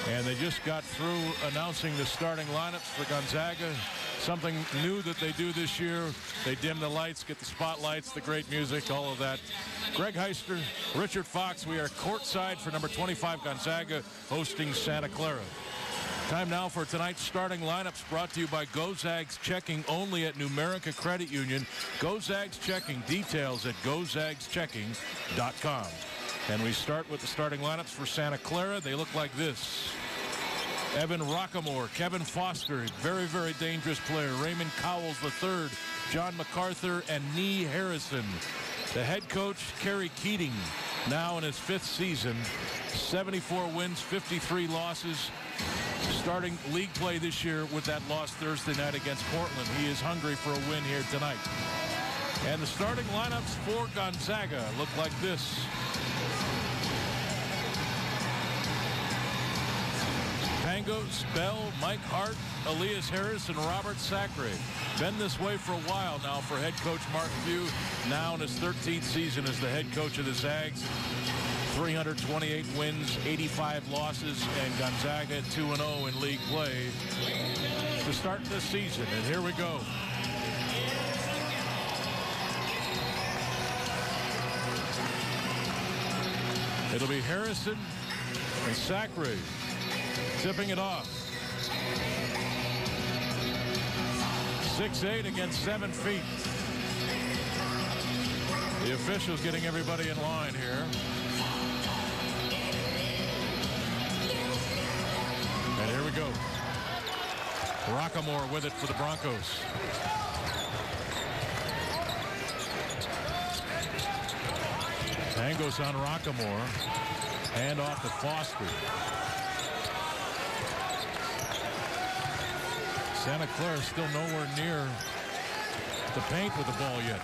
And they just got through announcing the starting lineups for Gonzaga. Something new that they do this year. They dim the lights, get the spotlights, the great music, all of that. Greg Heister, Richard Fox, we are courtside for number 25 Gonzaga hosting Santa Clara. Time now for tonight's starting lineups, brought to you by Gozag's Checking, only at Numerica Credit Union. Gozag's Checking, details at gozagschecking.com. And we start with the starting lineups for Santa Clara. They look like this. Evan Rockamore, Kevin Foster, very, very dangerous player. Raymond Cowles III, John MacArthur, and Nee Harrison. The head coach, Kerry Keating, now in his 5th season. 74 wins, 53 losses. Starting league play this year with that loss Thursday night against Portland. He is hungry for a win here tonight. And the starting lineups for Gonzaga look like this. Pangos, Bell, Mike Hart, Elias Harris, and Robert Sacre. Been this way for a while now for head coach Mark Few, now in his 13th season as the head coach of the Zags. 328 wins, 85 losses, and Gonzaga 2-0 in league play to start this season. And here we go. It'll be Harrison and Sacre tipping it off. 6'8" against 7 feet. The officials getting everybody in line here. And here we go. Rockamore with it for the Broncos. Pangos on Rockamore. Hand off to Foster. Santa Clara still nowhere near the paint with the ball yet.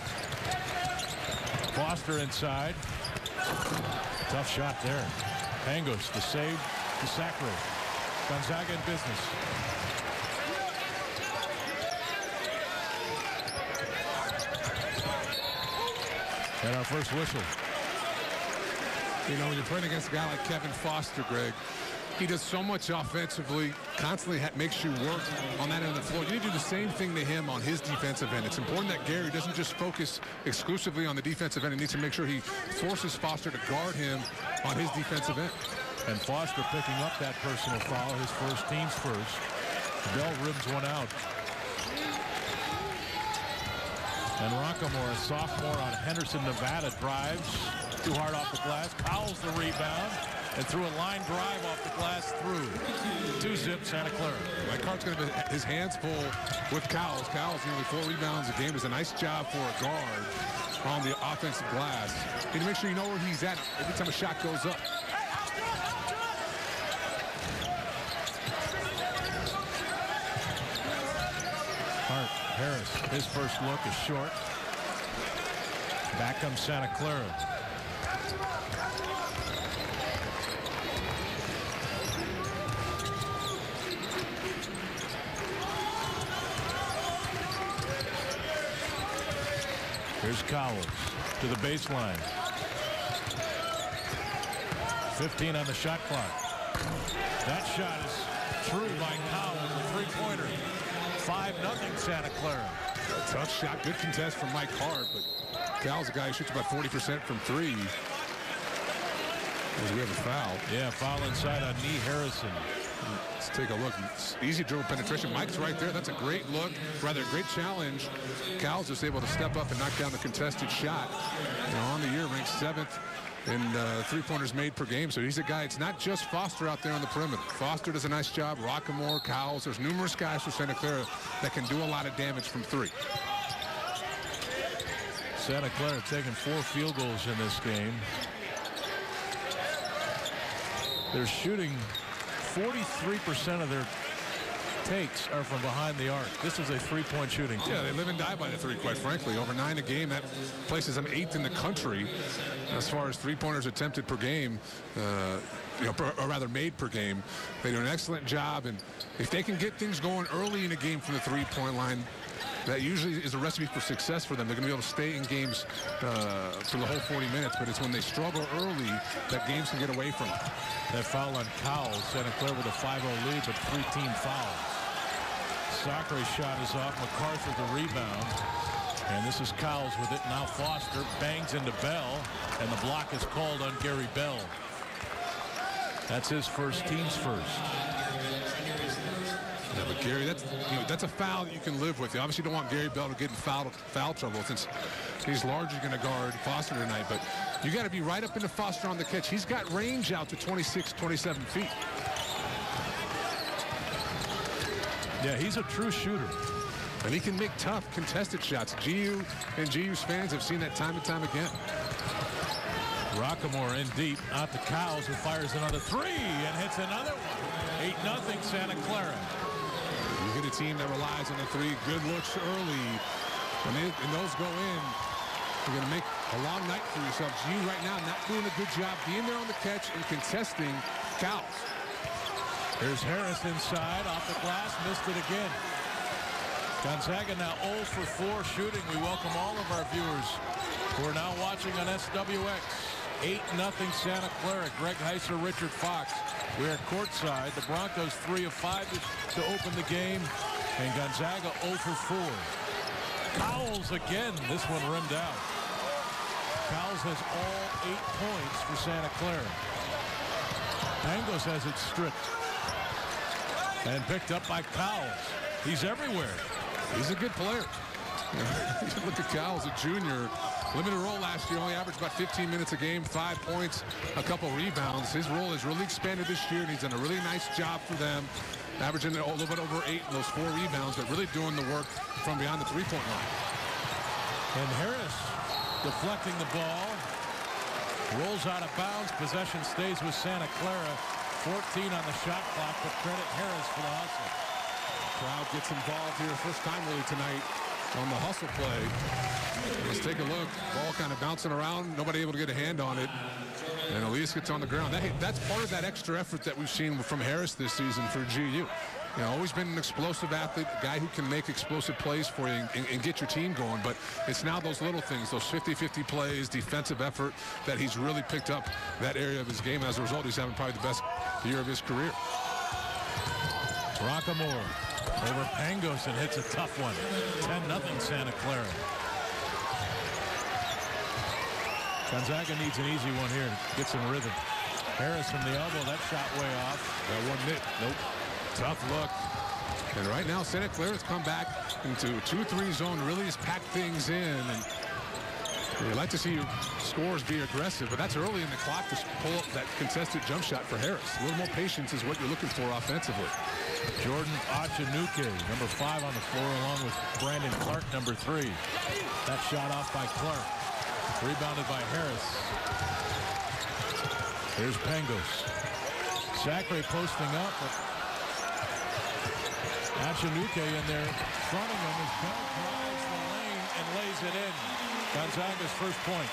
Foster inside. Tough shot there. Pangos the save to Sacre. Gonzaga in business. And our first whistle. You know, when you're playing against a guy like Kevin Foster, Greg, he does so much offensively, constantly makes you work on that end of the floor. You need to do the same thing to him on his defensive end. It's important that Gary doesn't just focus exclusively on the defensive end. He needs to make sure he forces Foster to guard him on his defensive end. And Foster picking up that personal foul, his first, team's first. Bell rims one out. And Rockamore, a sophomore on Henderson, Nevada, drives too hard off the glass. Cowles the rebound and threw a line drive off the glass through. 2-zip Santa Clara. Mike Hart's going to have his hands full with Cowles. Cowles nearly 4 rebounds a game. Does a nice job for a guard on the offensive glass. You need to make sure you know where he's at every time a shot goes up. Hart, Harris, his first look is short. Back comes Santa Clara. Here's Cowles to the baseline. 15 on the shot clock. That shot is true by Cowles, the three-pointer. 5-0 Santa Clara. A tough shot, good contest from Mike Hart, but Cowles, a guy who shoots about 40% from 3. As we have a foul. Yeah, foul inside on Nee Harrison. Let's take a look. Easy dribble penetration. Mike's right there. That's a great look. Rather, a great challenge. Cowles is able to step up and knock down the contested shot. You know, on the year, ranked 7th in three-pointers made per game. So he's a guy. It's not just Foster out there on the perimeter. Foster does a nice job. Rockamore, Cowles. There's numerous guys for Santa Clara that can do a lot of damage from 3. Santa Clara taking 4 field goals in this game. They're shooting 43% of their takes are from behind the arc. This is a three-point shooting team. Yeah, they live and die by the 3, quite frankly. Over 9 a game. That places them 8th in the country as far as three-pointers attempted per game, you know, or rather made per game. They do an excellent job, and if they can get things going early in a game from the three-point line, that usually is a recipe for success for them. They're going to be able to stay in games for the whole 40 minutes, but it's when they struggle early that games can get away from them. That foul on Cowles. Santa Clara with a 5-0 lead, but 3 team fouls. Sacre's shot is off. MacArthur the rebound. And this is Cowles with it. Now Foster bangs into Bell, and the block is called on Gary Bell. That's his first, team's first. Yeah, but Gary, that's a foul that you can live with. You obviously don't want Gary Bell to get in foul trouble since he's largely going to guard Foster tonight. But you got to be right up into Foster on the catch. He's got range out to 26, 27 feet. Yeah, he's a true shooter. And he can make tough contested shots. GU and GU's fans have seen that time and time again. Rockamore in deep, out to Cowles, who fires another 3 and hits another one. 8-0 Santa Clara. You get a team that relies on the 3. Good looks early. And those go in. You're going to make a long night for yourself. GU right now not doing a good job being there on the catch and contesting Cowles. Here's Harris inside, off the glass, missed it again. Gonzaga now 0 for 4 shooting. We welcome all of our viewers who are now watching on SWX. 8-0 Santa Clara. Greg Heiser, Richard Fox. We are courtside. The Broncos 3 of 5 to open the game. And Gonzaga 0 for 4. Cowles again. This one rimmed out. Cowles has all 8 points for Santa Clara. Pangos has it stripped. And picked up by Cowles. He's everywhere. He's a good player. Look at Cowles, a junior. Limited role last year, only averaged about 15 minutes a game, 5 points, a couple rebounds. His role has really expanded this year, and he's done a really nice job for them, averaging a little bit over 8 in those 4 rebounds, but really doing the work from beyond the three-point line. And Harris deflecting the ball, rolls out of bounds. Possession stays with Santa Clara. 14 on the shot clock, but credit Harris for the hustle. Crowd gets involved here first time really tonight on the hustle play. Let's take a look. Ball kind of bouncing around. Nobody able to get a hand on it. And Elias gets on the ground. That's part of that extra effort that we've seen from Harris this season for GU. You know, always been an explosive athlete, a guy who can make explosive plays for you and get your team going. But it's now those little things, those 50-50 plays, defensive effort, that he's really picked up that area of his game. As a result, he's having probably the best year of his career. Rockamore over Pangos and hits a tough one. 10-0 Santa Clara. Gonzaga needs an easy one here to get some rhythm. Harris from the elbow, that shot way off. That wasn't it. Nope. Tough look. And right now, Santa Clara's come back into a 2-3 zone, really has packed things in. And you'd like to see your scores be aggressive, but that's early in the clock to pull up that contested jump shot for Harris. A little more patience is what you're looking for offensively. Jordan Achanuke, number 5 on the floor, along with Brandon Clark, number 3. That shot off by Clark. Rebounded by Harris. Here's Pangos. Sacre posting up, but Achanuke in there fronting him as Bell drives the lane and lays it in. Gonzaga's first point.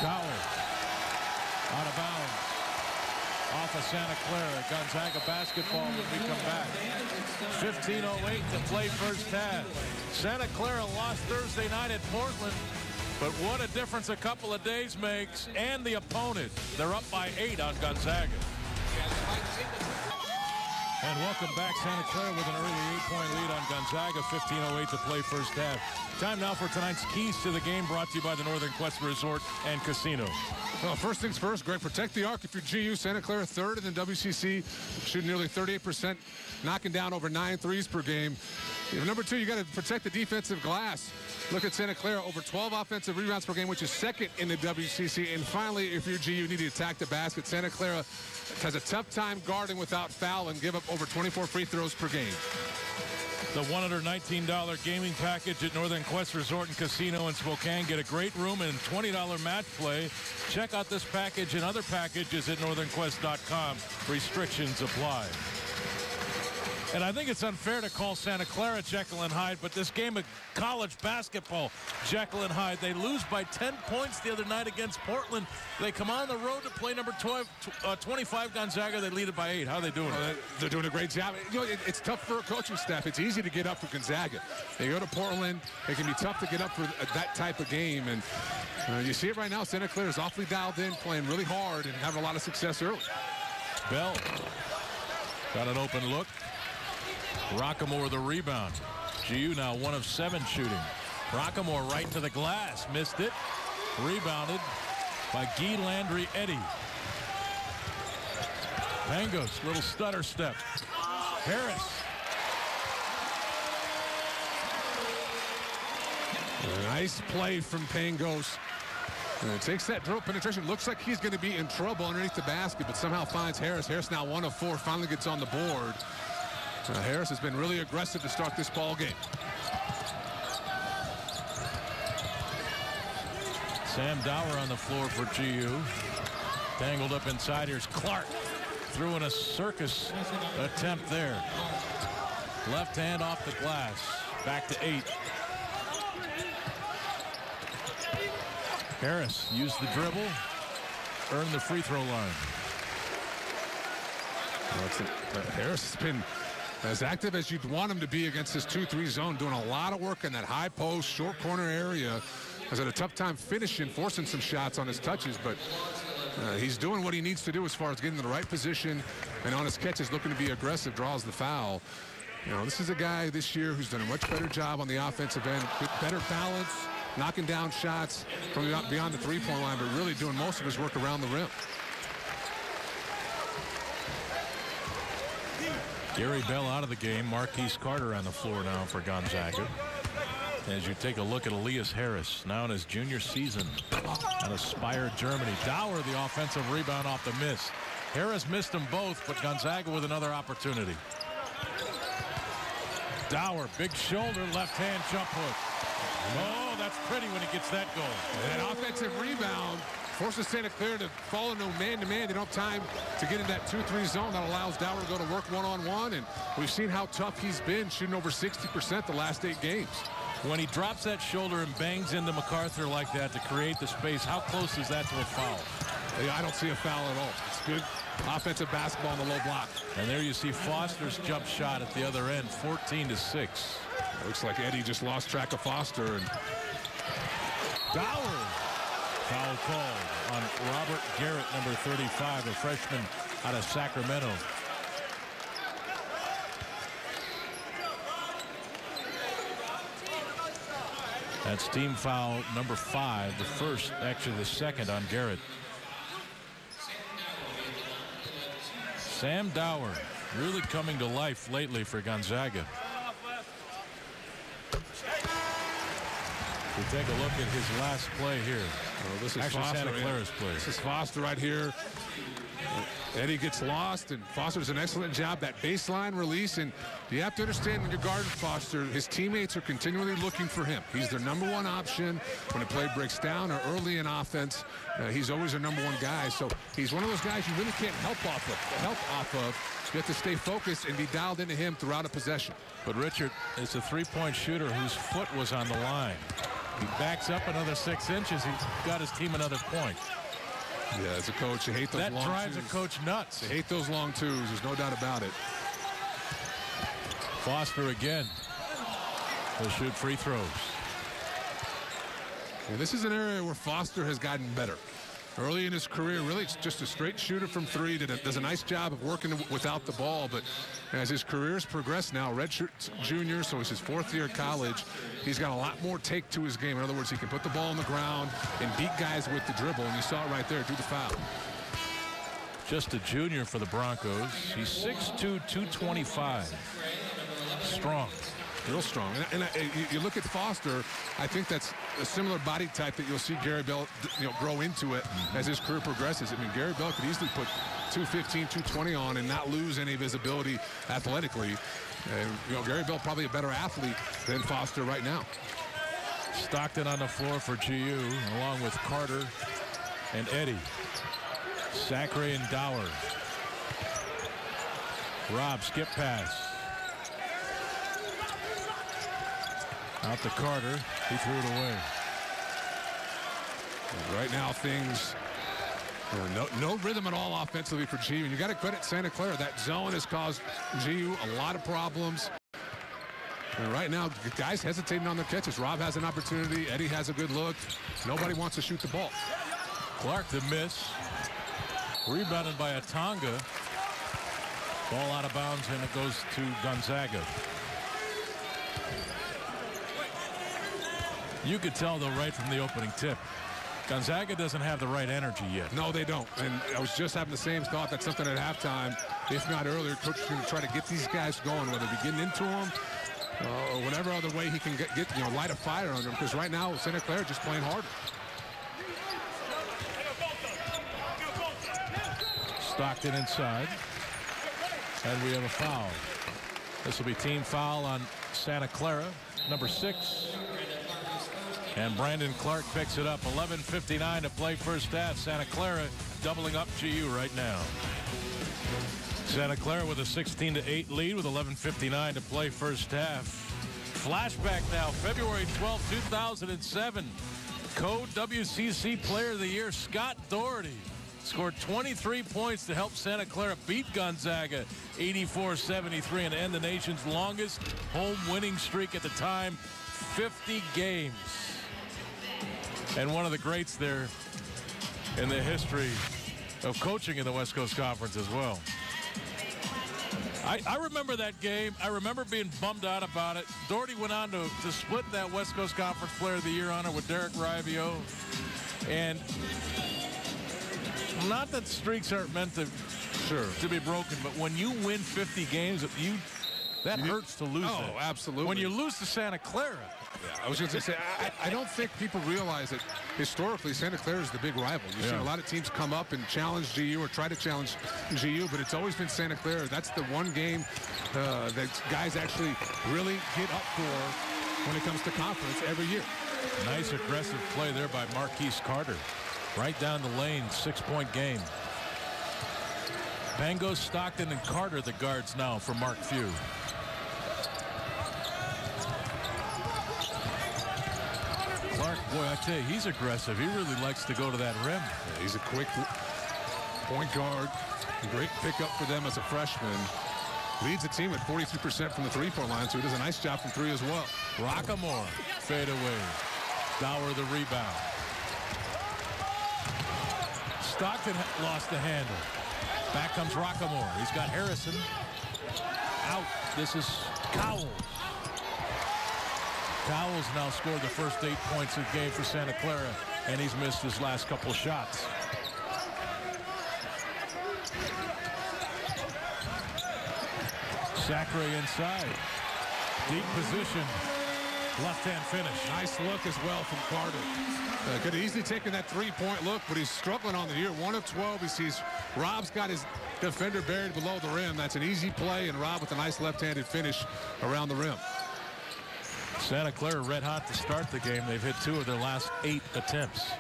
Cowles out of bounds off of Santa Clara. Gonzaga basketball when we come back. 15:08 to play first half. Santa Clara lost Thursday night at Portland, but what a difference a couple of days makes. And the opponent, they're up by 8 on Gonzaga. And welcome back, Santa Clara with an early 8-point lead on Gonzaga. 15:08 to play first half. Time now for tonight's Keys to the Game, brought to you by the Northern Quest Resort and Casino. Well, first things first, Greg, protect the arc. If you're GU, Santa Clara 3rd in the WCC, shooting nearly 38%, knocking down over 9 threes per game. Number 2, you got to protect the defensive glass. Look at Santa Clara, over 12 offensive rebounds per game, which is 2nd in the WCC. And finally, if you're GU, you need to attack the basket. Santa Clara has a tough time guarding without foul and give up over 24 free throws per game. The $119 gaming package at Northern Quest Resort and Casino in Spokane. Get a great room and $20 match play. Check out this package and other packages at northernquest.com. Restrictions apply. And I think it's unfair to call Santa Clara Jekyll and Hyde, but this game of college basketball, Jekyll and Hyde, they lose by 10 points the other night against Portland. They come on the road to play number 25 Gonzaga. They lead it by 8. How are they doing? Well, they're doing a great job. You know, it's tough for a coaching staff. It's easy to get up for Gonzaga. They go to Portland. It can be tough to get up for that type of game. And you see it right now. Santa Clara is awfully dialed in, playing really hard, and having a lot of success early. Bell got an open look. Rockamore the rebound. GU now 1 of 7 shooting. Rockamore right to the glass. Missed it. Rebounded by Guy Landry Eddy. Pangos, little stutter step. Harris. Nice play from Pangos. Takes that dribble penetration. Looks like he's going to be in trouble underneath the basket, but somehow finds Harris. Harris now 1 of 4. Finally gets on the board. Harris has been really aggressive to start this ball game. Sam Dower on the floor for GU. Tangled up inside. Here's Clark. Threw in a circus attempt there. Left hand off the glass. Back to 8. Harris used the dribble. Earned the free throw line. Harris has been as active as you'd want him to be against this 2-3 zone, doing a lot of work in that high post, short corner area. Has had a tough time finishing, forcing some shots on his touches, but he's doing what he needs to do as far as getting in the right position, and on his catches, looking to be aggressive, draws the foul. You know, this is a guy this year who's done a much better job on the offensive end, better balance, knocking down shots from beyond the three-point line, but really doing most of his work around the rim. Gary Bell out of the game. Marquise Carter on the floor now for Gonzaga. As you take a look at Elias Harris, now in his junior season out of Speyer, Germany. Dower, the offensive rebound off the miss. Harris missed them both, but Gonzaga with another opportunity. Dower, big shoulder, left hand jump hook. Oh, that's pretty when he gets that goal. And an offensive rebound forces Santa Clara to fall into man-to-man. They don't have time to get in that 2-3 zone. That allows Dower to go to work one-on-one, and we've seen how tough he's been, shooting over 60% the last 8 games. When he drops that shoulder and bangs into MacArthur like that to create the space, how close is that to a foul? Yeah, I don't see a foul at all. It's good offensive basketball on the low block. And there you see Foster's jump shot at the other end, 14-6. It looks like Eddie just lost track of Foster. And Dower. Foul called on Robert Garrett, number 35, a freshman out of Sacramento. That's team foul number 5, the first, actually the second on Garrett. Sam Dower really coming to life lately for Gonzaga. We take a look at his last play here. Well, this is actually Foster, Santa Clara's play. This is Foster right here. Eddie gets lost, and Foster does an excellent job. That baseline release, and you have to understand when you're guarding Foster, his teammates are continually looking for him. He's their number 1 option when a play breaks down or early in offense. He's always their number 1 guy. So he's one of those guys you really can't help off of. You have to stay focused and be dialed into him throughout a possession. But Richard is a three-point shooter whose foot was on the line. He backs up another 6 inches. He's got his team another point. Yeah, as a coach, you hate those long twos. That drives a coach nuts. They hate those long twos. There's no doubt about it. Foster again. He'll shoot free throws. Yeah, this is an area where Foster has gotten better. Early in his career, really just a straight shooter from 3. Does a nice job of working without the ball, but as his career's progressed now, redshirt junior, so it's his 4th year of college, he's got a lot more take to his game. In other words, he can put the ball on the ground and beat guys with the dribble, and you saw it right there, do the foul. Just a junior for the Broncos. He's 6'2", 225. Strong. Real strong. And you look at Foster, I think that's a similar body type that you'll see Gary Bell grow into it as his career progresses. I mean, Gary Bell could easily put 215, 220 on and not lose any of his ability athletically. And, Gary Bell probably a better athlete than Foster right now. Stockton on the floor for GU, along with Carter and Eddie. Sacre and Dower. Rob, skip pass. Out to Carter. He threw it away. And right now, things, no rhythm at all offensively for GU. And you got to credit Santa Clara. That zone has caused GU a lot of problems. And right now, guys hesitating on their catches. Rob has an opportunity. Eddie has a good look. Nobody wants to shoot the ball. Clark the miss. Rebounded by Atonga. Ball out of bounds, and it goes to Gonzaga. You could tell, though, right from the opening tip, Gonzaga doesn't have the right energy yet. No, they don't. And I was just having the same thought. That's something at halftime, if not earlier. Coach is going to try to get these guys going, whether it be getting into them or whatever other way he can get light a fire on them. Because right now, Santa Clara just playing harder. Stockton inside. And we have a foul. This will be team foul on Santa Clara, number 6. And Brandon Clark picks it up. 11:59 to play first half. Santa Clara doubling up GU right now. Santa Clara with a 16-8 lead with 11:59 to play first half. Flashback now, February 12, 2007. Co-WCC Player of the Year, Scott Doherty, scored 23 points to help Santa Clara beat Gonzaga 84-73 and end the nation's longest home winning streak at the time, 50 games. And one of the greats there in the history of coaching in the West Coast Conference as well. I remember that game. I remember being bummed out about it. Doherty went on to split that West Coast Conference Player of the Year honor with Derek Rivio. And not that streaks aren't meant to be broken, but when you win 50 games, that hurts to lose. Oh, absolutely. When you lose to Santa Clara. Yeah, I was going to say, I don't think people realize that historically Santa Clara is the big rival. You've seen a lot of teams come up and challenge GU or try to challenge GU, but it's always been Santa Clara. That's the one game that guys actually really get up for when it comes to conference every year. Nice aggressive play there by Marquise Carter. Right down the lane, 6-point game. Pangos, Stockton, and Carter the guards now for Mark Few. Clark, boy, I tell you, he's aggressive. He really likes to go to that rim. Yeah, he's a quick point guard. Great pickup for them as a freshman. Leads the team at 43% from the three-point line, so he does a nice job from three as well. Rockamore, fade away. Dower the rebound. Stockton lost the handle. Back comes Rockamore. He's got Harrison out. This is Cowles. Cowles now scored the first 8 points of the game for Santa Clara, and he's missed his last couple of shots. Sacre inside. Deep position. Left-hand finish. Nice look as well from Carter. Could have easily taken that three-point look, but he's struggling on the year. 1 of 12. He sees Rob's got his defender buried below the rim. That's an easy play, and Rob with a nice left-handed finish around the rim. Santa Clara red hot to start the game. They've hit 2 of their last 8 attempts.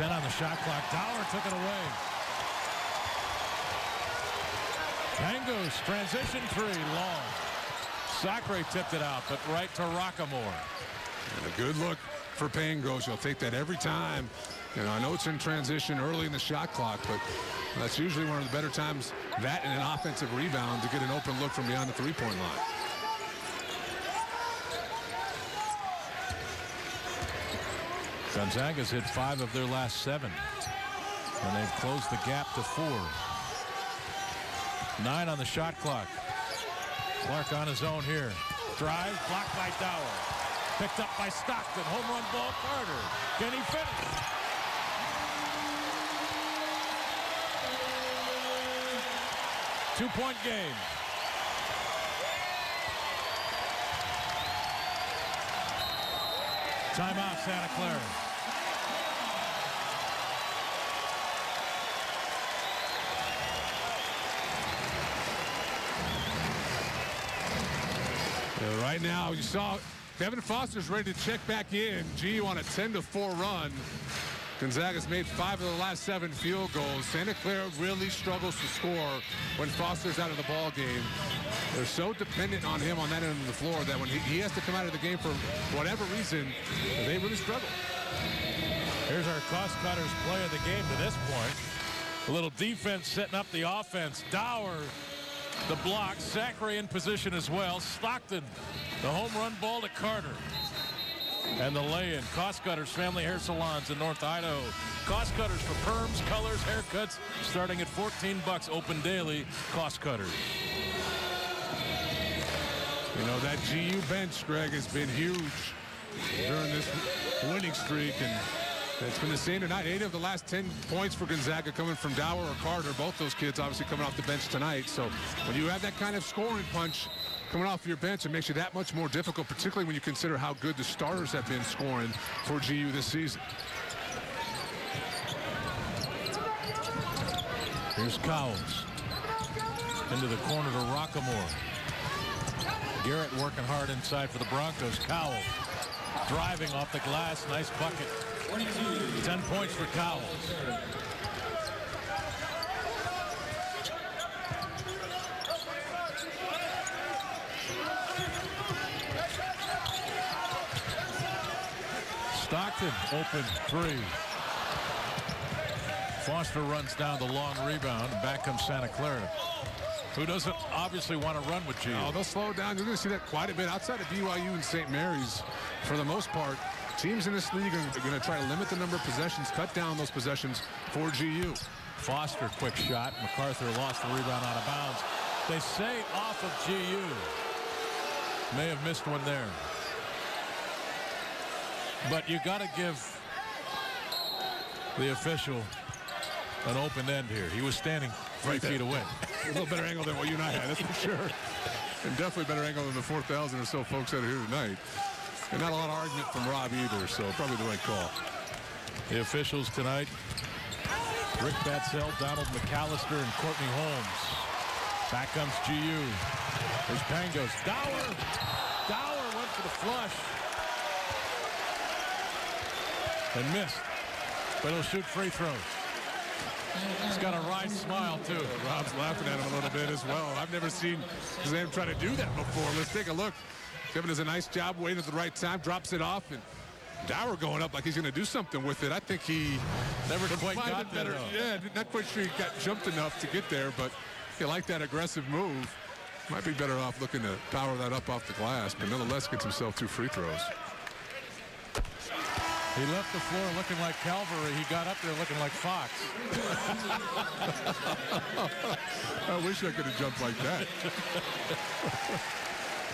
On the shot clock. Dower took it away. Pangos transition three long. Sacre tipped it out, but right to Rockamore. And a good look for Pangos. You'll take that every time. You know, I know it's in transition early in the shot clock, but that's usually one of the better times, that and an offensive rebound, to get an open look from beyond the three-point line. Gonzaga's hit 5 of their last 7, and they've closed the gap to 4. 9 on the shot clock. Clark on his own here. Drive, blocked by Dower. Picked up by Stockton. Home run ball, Carter. Can he finish? Two-point game. Timeout, Santa Clara. Right now, you saw Devin Foster's ready to check back in. GU on a 10-4 run. Gonzaga's made 5 of the last 7 field goals. Santa Clara really struggles to score when Foster's out of the ball game. They're so dependent on him on that end of the floor that when he has to come out of the game for whatever reason, they really struggle. Here's our cost cutters play of the game to this point. A little defense setting up the offense. Dower, the block. Zachary in position as well. Stockton, the home run ball to Carter. And the lay-in. Cost Cutters Family Hair Salons in North Idaho. Cost Cutters for perms, colors, haircuts, starting at $14. Open daily. Cost Cutters. You know, that GU bench, Greg, has been huge during this winning streak, and it's been the same tonight. 8 of the last 10 points for Gonzaga coming from Dower or Carter. Both those kids obviously coming off the bench tonight. So when you have that kind of scoring punch coming off your bench, it makes you that much more difficult, particularly when you consider how good the starters have been scoring for GU this season. Here's Cowles. Into the corner to Rockamore. Garrett working hard inside for the Broncos. Cowles driving off the glass. Nice bucket. 10 points for Cowles. Stockton open 3. Foster runs down the long rebound. Back comes Santa Clara, who doesn't obviously want to run with GU. Oh, they'll slow it down. You're going to see that quite a bit outside of BYU and St. Mary's. For the most part, teams in this league are going to try to limit the number of possessions, cut down those possessions for GU. Foster, quick shot. MacArthur lost the rebound out of bounds. They say off of GU. May have missed one there. But you got to give the official an open end here. He was standing 3 feet away. A little better angle than what you and I had, that's for sure. And definitely better angle than the 4,000 or so folks that are here tonight. And not a lot of argument from Rob either, so probably the right call. The officials tonight, Rick Batzel, Donald McAllister, and Courtney Holmes. Back comes GU. There's Pangos. Dower went for the flush. And missed. But he'll shoot free throws. He's got a wry smile, too. Rob's laughing at him a little bit as well. I've never seen Zam try to do that before. Let's take a look. Kevin does a nice job waiting at the right time, drops it off, and Dower going up like he's going to do something with it. I think he never quite got better. Yeah, not quite sure he got jumped enough to get there, but he liked that aggressive move. Might be better off looking to power that up off the glass, but nonetheless gets himself 2 free throws. He left the floor looking like Calvary. He got up there looking like Fox. I wish I could have jumped like that.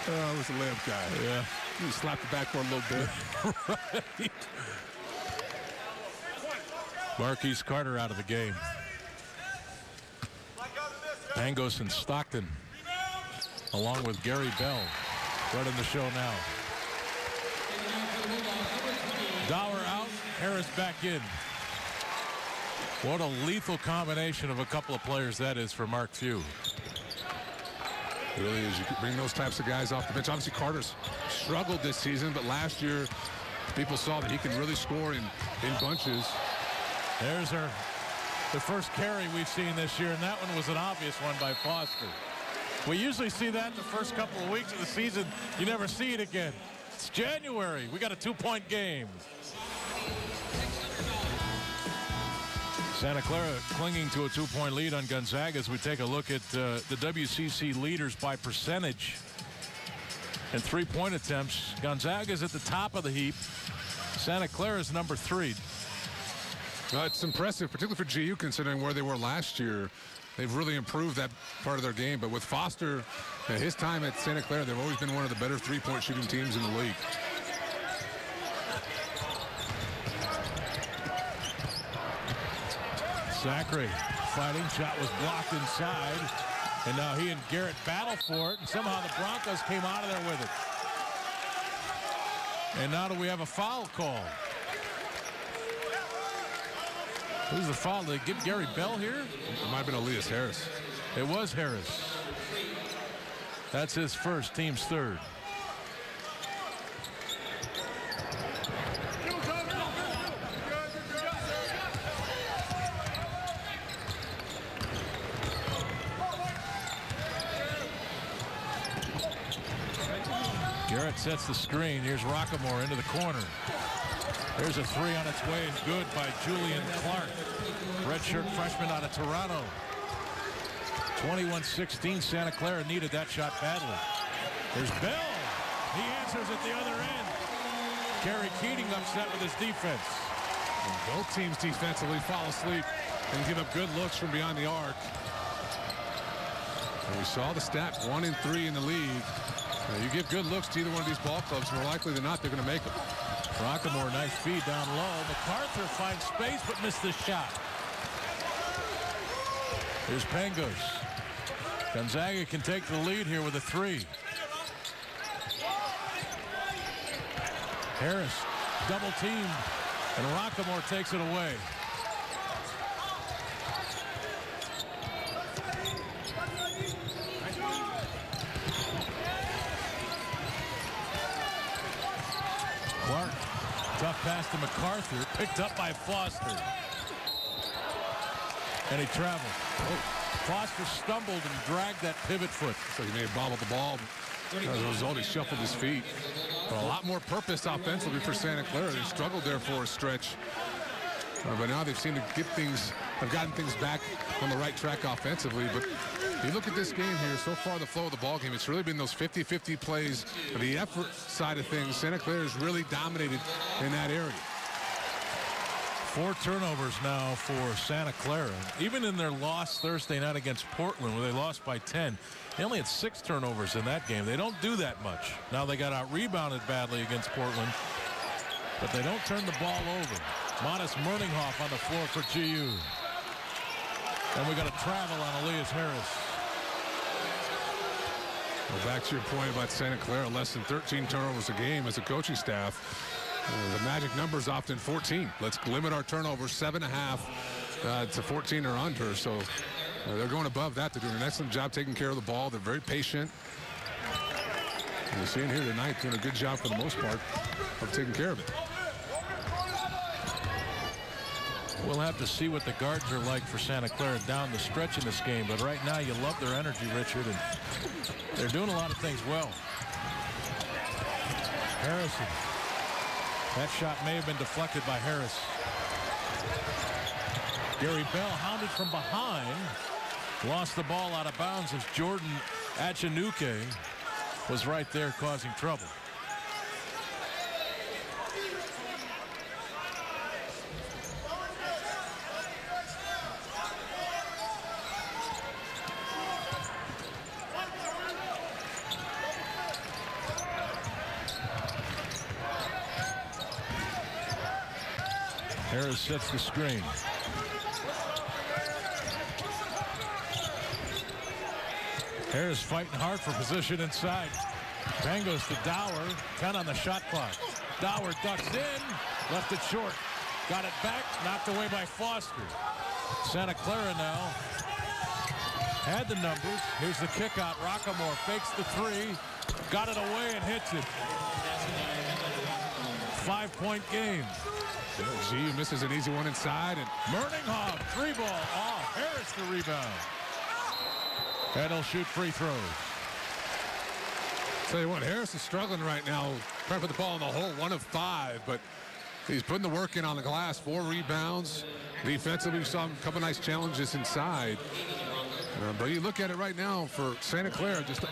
I was a lamp guy. Yeah. He slapped the backboard a little bit. Right. Marquise Carter out of the game. Pangos and Stockton, along with Gary Bell, running the show now. Dower out, Harris back in. What a lethal combination of a couple of players that is for Mark Few. It really is. You can bring those types of guys off the bench. Obviously, Carter's struggled this season, but last year, people saw that he can really score in bunches. There's the first carry we've seen this year, and that one was an obvious one by Foster. We usually see that in the first couple of weeks of the season. You never see it again. It's January. We got a 2-point game. Santa Clara clinging to a 2-point lead on Gonzaga as we take a look at the WCC leaders by percentage and 3-point attempts. Gonzaga's at the top of the heap. Santa Clara's number 3. It's impressive, particularly for GU, considering where they were last year. They've really improved that part of their game. But with Foster, his time at Santa Clara, they've always been one of the better 3-point shooting teams in the league. Zachary fighting. Shot was blocked inside. And now he and Garrett battle for it. And somehow the Broncos came out of there with it. And now do we have a foul call? Who's the foul? Did they give Gary Bell here? It might have been Elias Harris. It was Harris. That's his first, team's third. Clark sets the screen. Here's Rockamore into the corner. There's a three on its way and good by Julian Clark. Redshirt freshman out of Toronto. 21-16. Santa Clara needed that shot badly. There's Bell. He answers at the other end. Kerry Keating upset with his defense. And both teams defensively fall asleep and give up good looks from beyond the arc. And we saw the stats, 1 and 3 in the league. You give good looks to either one of these ball clubs, more likely than not, they're going to make them. Rockamore, nice feed down low. MacArthur finds space but missed the shot. Here's Pangos. Gonzaga can take the lead here with a three. Harris double teamed and Rockamore takes it away. Clark, tough pass to MacArthur, picked up by Foster. And he traveled. Oh. Foster stumbled and dragged that pivot foot. So he may have bobbled the ball. As a result, he shuffled his feet. But a lot more purpose offensively for Santa Clara. They struggled there for a stretch. But now they've seemed to get things, have gotten things back on the right track offensively. But you look at this game here, so far the flow of the ball game, it's really been those 50-50 plays. The effort side of things, Santa Clara has really dominated in that area. 4 turnovers now for Santa Clara. Even in their loss Thursday night against Portland, where they lost by 10, they only had 6 turnovers in that game. They don't do that much. Now they got out-rebounded badly against Portland, but they don't turn the ball over. Modest Murninghoff on the floor for GU. And we got a travel on Elias Harris. Well, back to your point about Santa Clara, less than 13 turnovers a game as a coaching staff. The magic number is often 14. Let's limit our turnovers 7.5 to 14 or under. So they're going above that. They're doing an excellent job taking care of the ball. They're very patient. And you're seeing here tonight doing a good job for the most part of taking care of it. We'll have to see what the guards are like for Santa Clara down the stretch in this game. But right now, you love their energy, Richard. And they're doing a lot of things well. Harrison. That shot may have been deflected by Harris. Gary Bell hounded from behind. Lost the ball out of bounds as Jordan Achinuke was right there causing trouble. Harris sets the screen. Harris fighting hard for position inside. Pangos to Dower. 10 on the shot clock. Dower ducks in. Left it short. Got it back. Knocked away by Foster. Santa Clara now had the numbers. Here's the kick out. Rockamore fakes the three. Got it away and hits it. 5-point game. GU misses an easy one inside. And Murninghoff, 3-ball off. Harris the rebound. And he'll shoot free throws. Tell you what, Harris is struggling right now. Trying to put the ball in the hole, 1 of 5. But he's putting the work in on the glass. 4 rebounds. Defensively, we saw a couple nice challenges inside. But you look at it right now for Santa Clara, just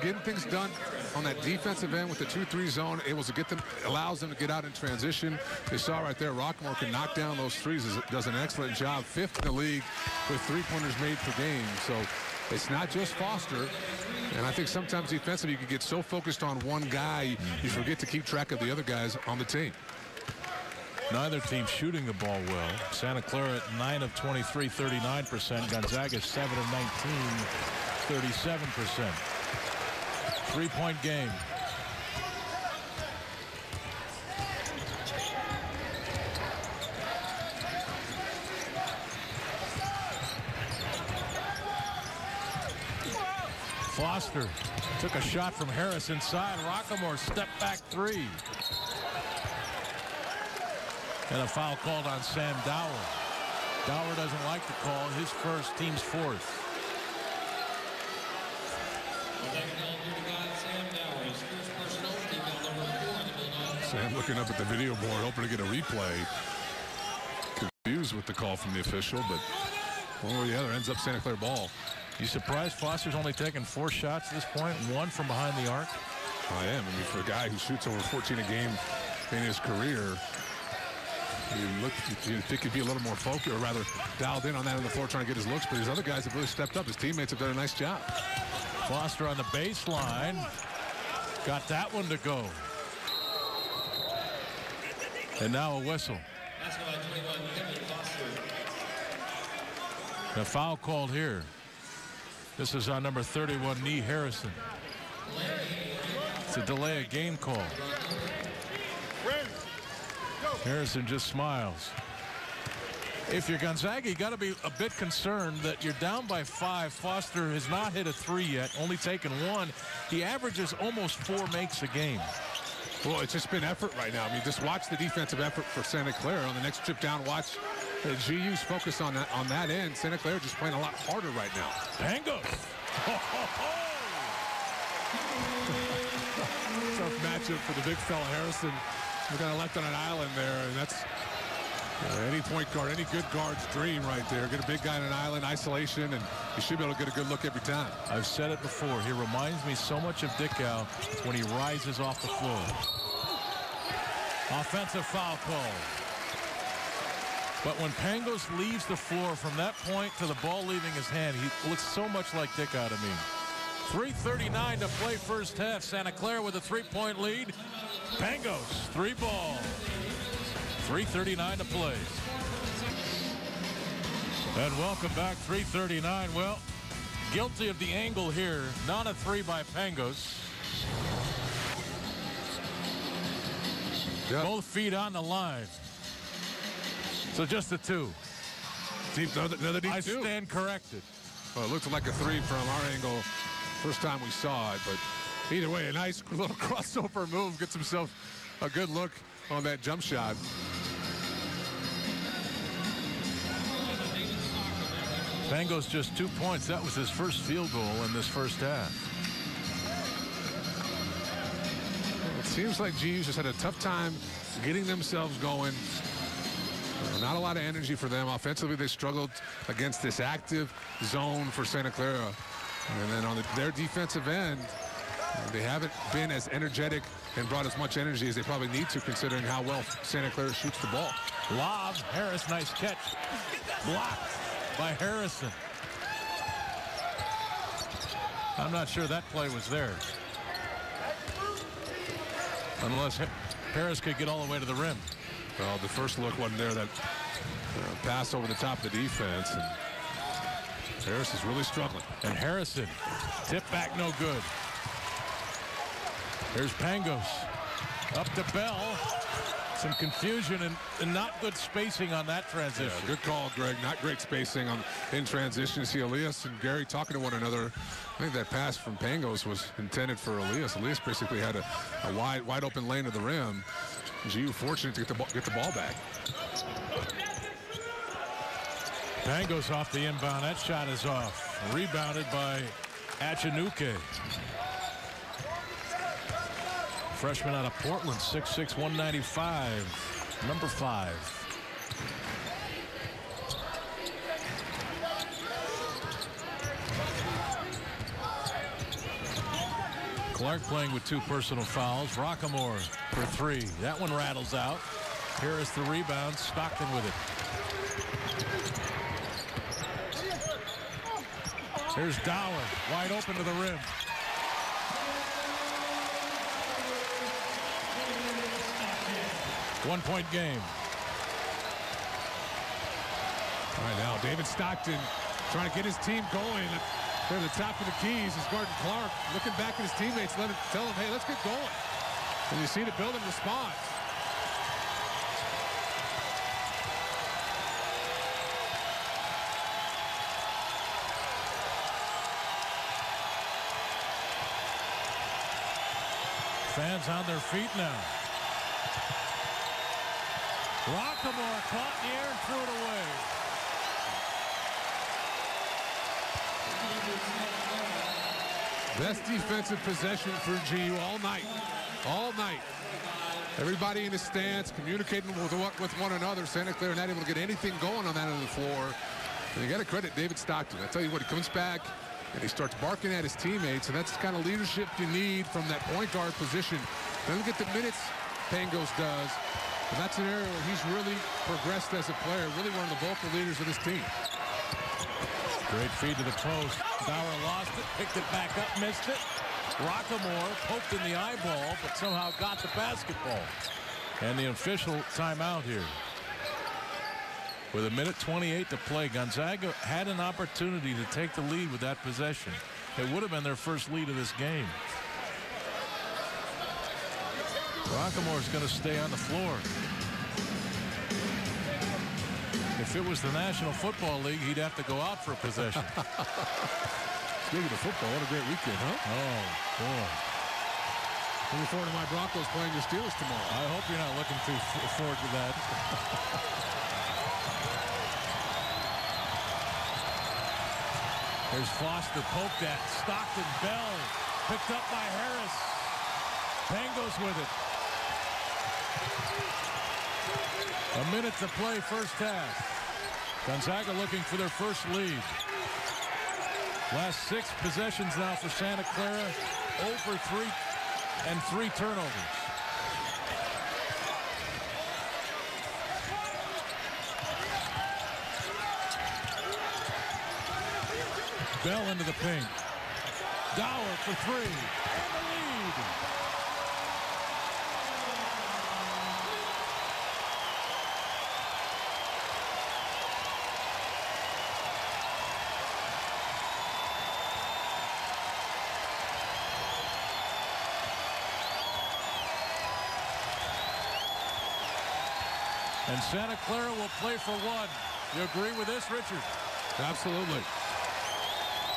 getting things done on that defensive end with the 2-3 zone, able to get them, allows them to get out in transition. You saw right there, Rockmore can knock down those threes, does an excellent job. 5th in the league with 3-pointers made per game. So it's not just Foster. And I think sometimes defensively you can get so focused on one guy, you forget to keep track of the other guys on the team. Neither team shooting the ball well. Santa Clara at 9 of 23, 39%. Gonzaga 7 of 19, 37%. 3-point game. Foster took a shot from Harris inside. Rockamore step back 3. And a foul called on Sam Dower. Dower doesn't like the call. His first, team's 4th. looking up at the video board, hoping to get a replay. Confused with the call from the official, but one way or the other ends up Santa Clara ball. You surprised Foster's only taken 4 shots at this point, and 1 from behind the arc? I am. I mean, for a guy who shoots over 14 a game in his career, you think he'd be a little more focused, or rather dialed in on that on the floor trying to get his looks, but these other guys have really stepped up. His teammates have done a nice job. Foster on the baseline. Got that one to go. And now a whistle. The foul called here. This is on number 31, Nee Harrison. It's a delay of game call. Harrison just smiles. If you're Gonzaga, you got to be a bit concerned that you're down by 5. Foster has not hit a 3 yet, only taken 1. He averages almost 4 makes a game. Well, it's just been effort right now. I mean, just watch the defensive effort for Santa Clara. On the next trip down, watch the GU's focus on that end. Santa Clara just playing a lot harder right now. Pangos. Tough matchup for the big fella Harrison. We're kind of left on an island there, and that's any point guard, any good guard's dream right there. Get a big guy on an island, isolation, and you should be able to get a good look every time. I've said it before. He reminds me so much of Dickow when he rises off the floor. Offensive foul call. But when Pangos leaves the floor from that point to the ball leaving his hand, he looks so much like Dickow to me. 3:39 to play first half. Santa Clara with a 3-point lead. Pangos, 3 ball. 3:39 to play. And welcome back, 3:39. Well, guilty of the angle here. Not a 3 by Pangos. Yep. Both feet on the line. So just a 2. Another deep 2. I stand corrected. Well, it looked like a 3 from our angle first time we saw it, but either way, a nice little crossover move. Gets himself a good look on that jump shot. Pangos just 2 points. That was his first field goal in this first half. It seems like GU's just had a tough time getting themselves going. Not a lot of energy for them. Offensively, they struggled against this active zone for Santa Clara. And then on their defensive end, they haven't been as energetic and brought as much energy as they probably need to, considering how well Santa Clara shoots the ball. Lob, Harris, nice catch. Blocked by Harrison. I'm not sure that play was there. Unless Harris could get all the way to the rim. Well, the first look wasn't there. That pass over the top of the defense. And Harris is really struggling. And Harrison, tip back, no good. Here's Pangos. Up to Bell. Some confusion and not good spacing on that transition. Yeah, good call, Greg. Not great spacing in transition. You see Elias and Gary talking to one another. I think that pass from Pangos was intended for Elias. Elias basically had a wide open lane to the rim. GU fortunate to get the ball back. Pangos off the inbound. That shot is off. Rebounded by Achanuke. Freshman out of Portland, 6'6", 195, number 5. Clark playing with 2 personal fouls. Rockamore for 3. That one rattles out. Here is the rebound. Stockton with it. Here's Dower, wide open to the rim. One-point game. All right, now David Stockton trying to get his team going. They're at the top of the keys. Is Gordon Clark looking back at his teammates, tell them, hey, let's get going. And you see the building response. Fans on their feet now. Rockamore caught in the air and threw it away. Best defensive possession for GU all night. All night. Everybody in the stands communicating with one another. Santa Clara not able to get anything going on that end of the floor. And you got to credit David Stockton. I tell you what, he comes back and he starts barking at his teammates, and that's the kind of leadership you need from that point guard position. Doesn't get the minutes Pangos does, but that's an area where he's really progressed as a player, really one of the vocal leaders of this team. Great feed to the post. Dower lost it, picked it back up, missed it. Rockamore poked in the eyeball, but somehow got the basketball. And the official timeout here. With 1:28 to play, Gonzaga had an opportunity to take the lead with that possession. It would have been their first lead of this game. Rockamore's going to stay on the floor. If it was the National Football League, he'd have to go out for a possession. Speaking of football, what a great weekend, huh? Oh, boy. Looking forward to my Broncos playing the Steelers tomorrow. I hope you're not looking forward to that. There's Foster poked at. Stockton, Bell, picked up by Harris. Pangos with it. A minute to play, first half. Gonzaga looking for their first lead. Last 6 possessions now for Santa Clara. 0 for 3 and 3 turnovers. Bell into the paint. Dower for 3. And the lead. And Santa Clara will play for 1. You agree with this, Richard? Absolutely.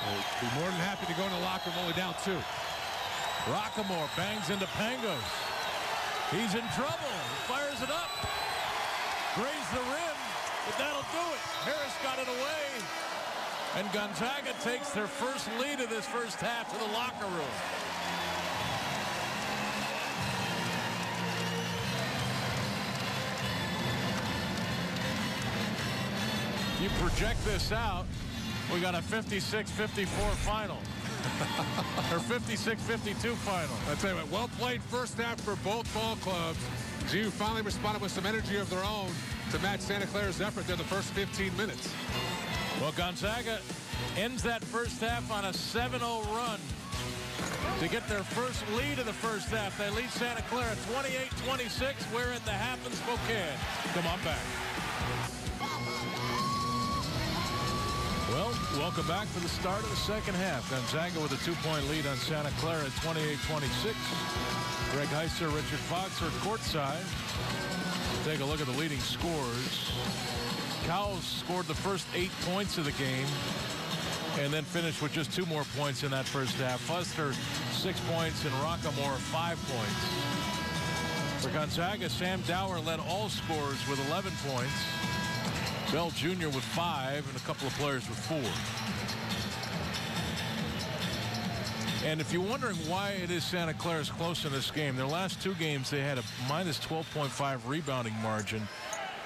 They'd be more than happy to go in the locker room only down 2. Rockamore bangs into Pangos. He's in trouble. Fires it up. Grazed the rim, but that'll do it. Harris got it away. And Gonzaga takes their first lead of this first half to the locker room. You project this out, we got a 56-54 final. Or 56-52 final. I tell you what, well played first half for both ball clubs. GU finally responded with some energy of their own to match Santa Clara's effort there the first 15 minutes. Well, Gonzaga ends that first half on a 7-0 run to get their first lead of the first half. They lead Santa Clara 28-26. We're at the half in Spokane. Come on back. Well, welcome back for the start of the second half. Gonzaga with a 2-point lead on Santa Clara at 28-26. Greg Heiser, Richard Fox are courtside. Take a look at the leading scores. Cowles scored the first 8 points of the game and then finished with just 2 more points in that first half. Foster 6 points and Rockamore 5 points. For Gonzaga, Sam Dower led all scorers with 11 points. Bell Jr. with 5 and a couple of players with 4. And if you're wondering why it is Santa Clara's close in this game, their last 2 games they had a minus 12.5 rebounding margin.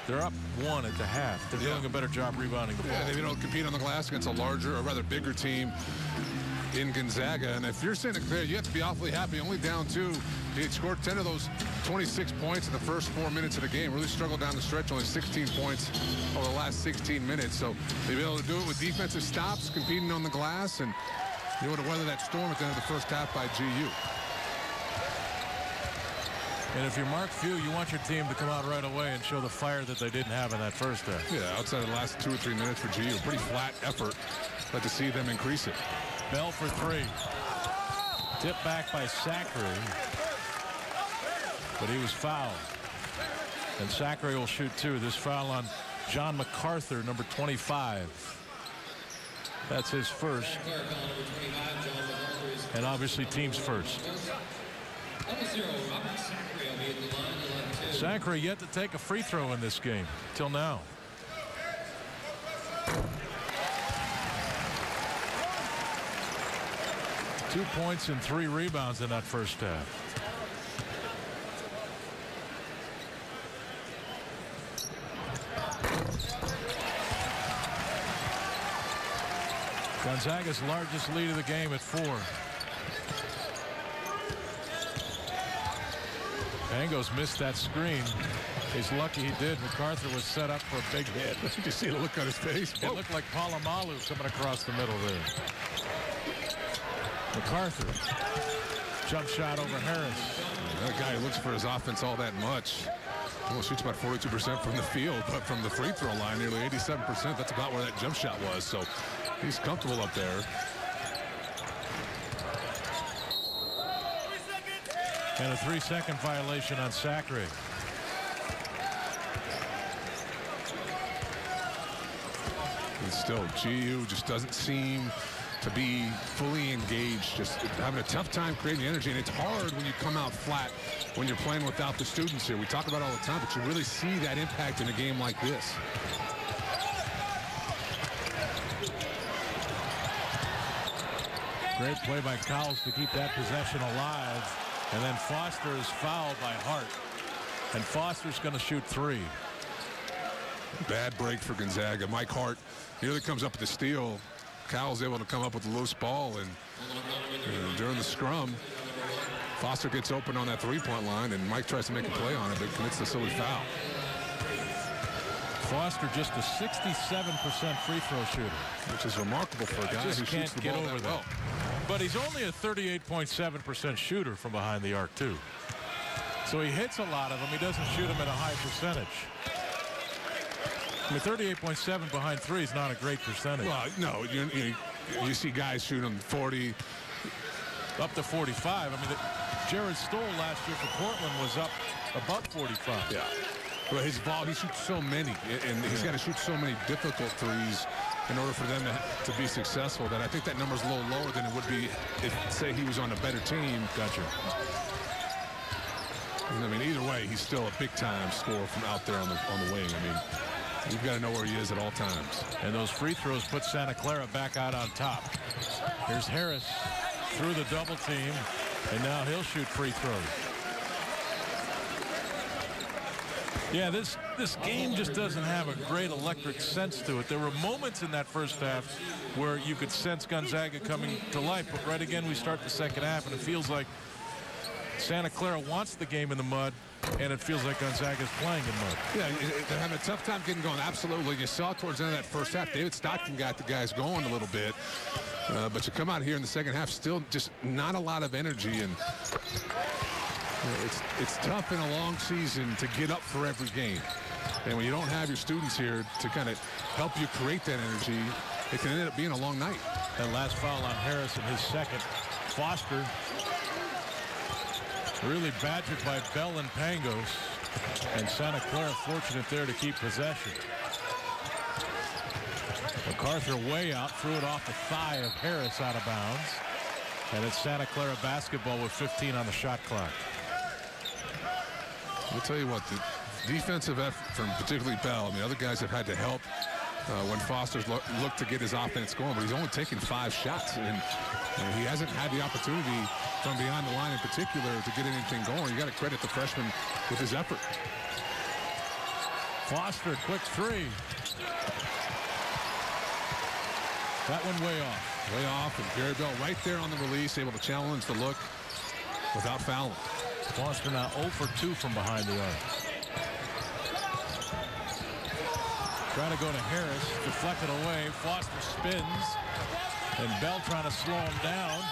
They're up 1 at the half. They're doing a better job rebounding the ball. Yeah, they don't compete on the glass against a larger or rather bigger team in Gonzaga. And if you're Santa Clara, you have to be awfully happy. Only down 2. He had scored 10 of those 26 points in the first 4 minutes of the game. Really struggled down the stretch, only 16 points over the last 16 minutes. So they've been able to do it with defensive stops, competing on the glass, and be able to weather that storm at the end of the first half by GU. And if you're Mark Few, you want your team to come out right away and show the fire that they didn't have in that first half. Yeah, outside of the last 2 or 3 minutes for GU, pretty flat effort. But to see them increase it. Bell for 3. Tip back by Zachary. But he was fouled. And Zachary will shoot 2. This foul on John MacArthur, number 25. That's his first. And obviously team's first. Zachary yet to take a free throw in this game till now. Two points and 3 rebounds in that first half. Gonzaga's largest lead of the game at 4. Pangos missed that screen. He's lucky he did. MacArthur was set up for a big hit. Did you see the look on his face? It looked like Palomalu coming across the middle there. MacArthur. Jump shot over Harris. That guy looks for his offense all that much. Well, shoots about 42% from the field, but from the free throw line, nearly 87%. That's about where that jump shot was. So he's comfortable up there. And a 3-second violation on Sacre. And still, GU just doesn't seem to be fully engaged, just having a tough time creating energy. And it's hard when you come out flat when you're playing without the students here. We talk about it all the time, but you really see that impact in a game like this. Great play by Cowles to keep that possession alive. And then Foster is fouled by Hart. And Foster's going to shoot 3. Bad break for Gonzaga. Mike Hart nearly comes up with the steal. Cowles able to come up with a loose ball, and during the scrum, Foster gets open on that three-point line, and Mike tries to make a play on it, but commits the silly foul. Foster just a 67% free throw shooter, which is remarkable for a guy who shoots the ball that well. But he's only a 38.7% shooter from behind the arc too. So he hits a lot of them. He doesn't shoot them at a high percentage. I mean, 38.7 behind 3 is not a great percentage. Well, no, you see guys shooting 40, up to 45. I mean, Jared Stoll last year for Portland was up about 45. Yeah. Well, his ball, he shoots so many, and he's got to shoot so many difficult threes in order for them to be successful, that I think that number's a little lower than it would be if, say, he was on a better team. Gotcha. I mean, either way, he's still a big-time scorer from out there on the wing. I mean, you've got to know where he is at all times. And those free throws put Santa Clara back out on top. Here's Harris through the double team, and now he'll shoot free throws. Yeah, this game just doesn't have a great electric sense to it. There were moments in that first half where you could sense Gonzaga coming to life, but right again we start the second half, and it feels like Santa Clara wants the game in the mud, and it feels like Gonzaga's playing in mud. Yeah, they're having a tough time getting going. Absolutely. You saw towards the end of that first half, David Stockton got the guys going a little bit. But you come out here in the second half, still just not a lot of energy. And it's tough in a long season to get up for every game. And when you don't have your students here to kind of help you create that energy, it can end up being a long night. That last foul on Harris in his second. Foster really badgered by Bell and Pangos, and Santa Clara fortunate there to keep possession. MacArthur way out, threw it off the thigh of Harris out of bounds, and it's Santa Clara basketball with 15 on the shot clock. I'll tell you what, the defensive effort from particularly Bell and the other guys have had to help when Foster's looked to get his offense going, but he's only taken 5 shots, and he hasn't had the opportunity from beyond the line in particular to get anything going. You got to credit the freshman with his effort. Foster, quick 3. That one way off. Way off, and Gary Bell right there on the release, able to challenge the look without fouling. Foster now 0 for 2 from behind the arc. Trying to go to Harris, deflected away. Foster spins, and Bell trying to slow him down.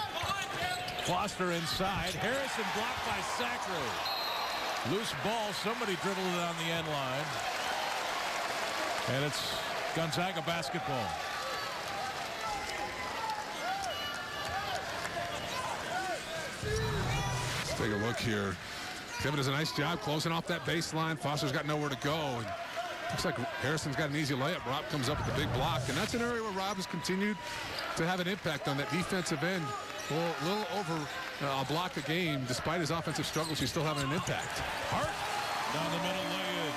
Foster inside. Harrison blocked by Sacre. Loose ball. Somebody dribbled it on the end line. And it's Gonzaga basketball. Let's take a look here. Kevin does a nice job closing off that baseline. Foster's got nowhere to go. And looks like Harrison's got an easy layup. Rob comes up with a big block. And that's an area where Rob has continued to have an impact on that defensive end. Well, a little over a block a game. Despite his offensive struggles, he's still having an impact. Hart down the middle lay-in.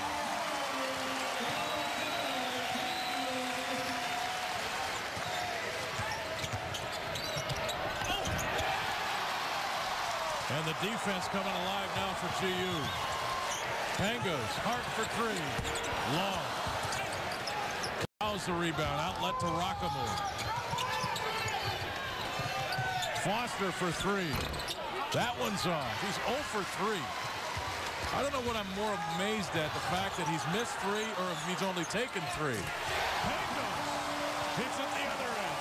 And the defense coming alive now for GU. Pangos, Hart for 3. Long. Cowles the rebound. Outlet to Rockamore. Foster for 3. That one's off. He's 0 for 3. I don't know what I'm more amazed at, the fact that he's missed 3 or if he's only taken 3. Pangos hits at the other end.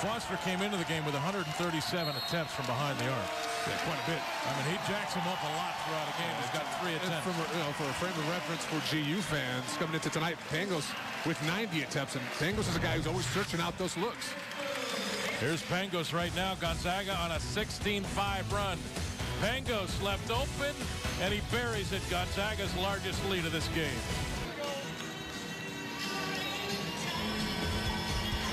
Foster came into the game with 137 attempts from behind the arc. Yeah, quite a bit. I mean, he jacks him up a lot throughout a game. He's got 3 attempts. For a frame of reference for GU fans coming into tonight, Pangos with 90 attempts, and Pangos is a guy who's always searching out those looks. Here's Pangos right now. Gonzaga on a 16-5 run. Pangos left open, and he buries it. Gonzaga's largest lead of this game.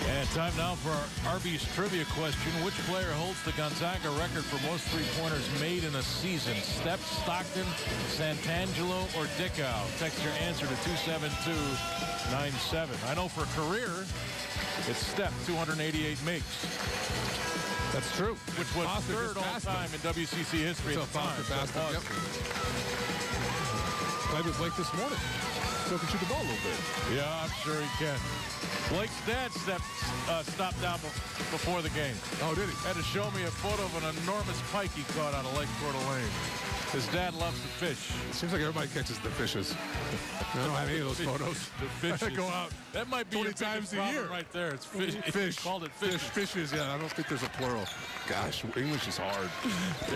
And time now for our Arby's trivia question. Which player holds the Gonzaga record for most three-pointers made in a season? Stepp, Stockton, Santangelo, or Dickow? Text your answer to 27297. I know for a career, it's Stepp, 288 makes. That's true. Which was third all-time in WCC history at the time. Yep. Played with Blake this morning. Still can shoot the ball a little bit. Yeah, I'm sure he can. Blake's dad stopped down before the game. Oh, did he? Had to show me a photo of an enormous pike he caught out of Lake Coeur d'Alene. His dad loves to fish. It seems like everybody catches the fishes. I don't have any of those photos. The fishes. Go out. That might be 20 times a year. Right there. It's fish. Fish. Called it fishes. Fishes, yeah. I don't think there's a plural. Gosh, English is hard.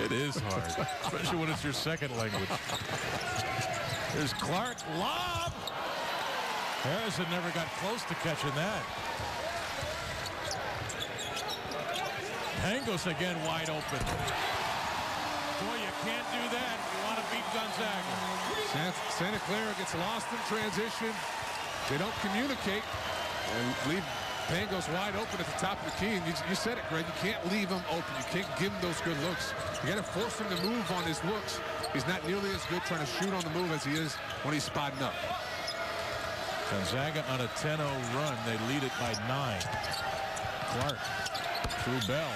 It is hard, especially when it's your second language. There's Clark. Lob! Harrison never got close to catching that. Pangos again wide open. Boy, you can't do that if you want to beat Gonzaga. Santa Clara gets lost in transition. They don't communicate and leave Pangos wide open at the top of the key. And you said it, Greg. You can't leave him open. You can't give him those good looks. You got to force him to move on his looks. He's not nearly as good trying to shoot on the move as he is when he's spotting up. Gonzaga on a 10-0 run. They lead it by 9. Clark through Bell.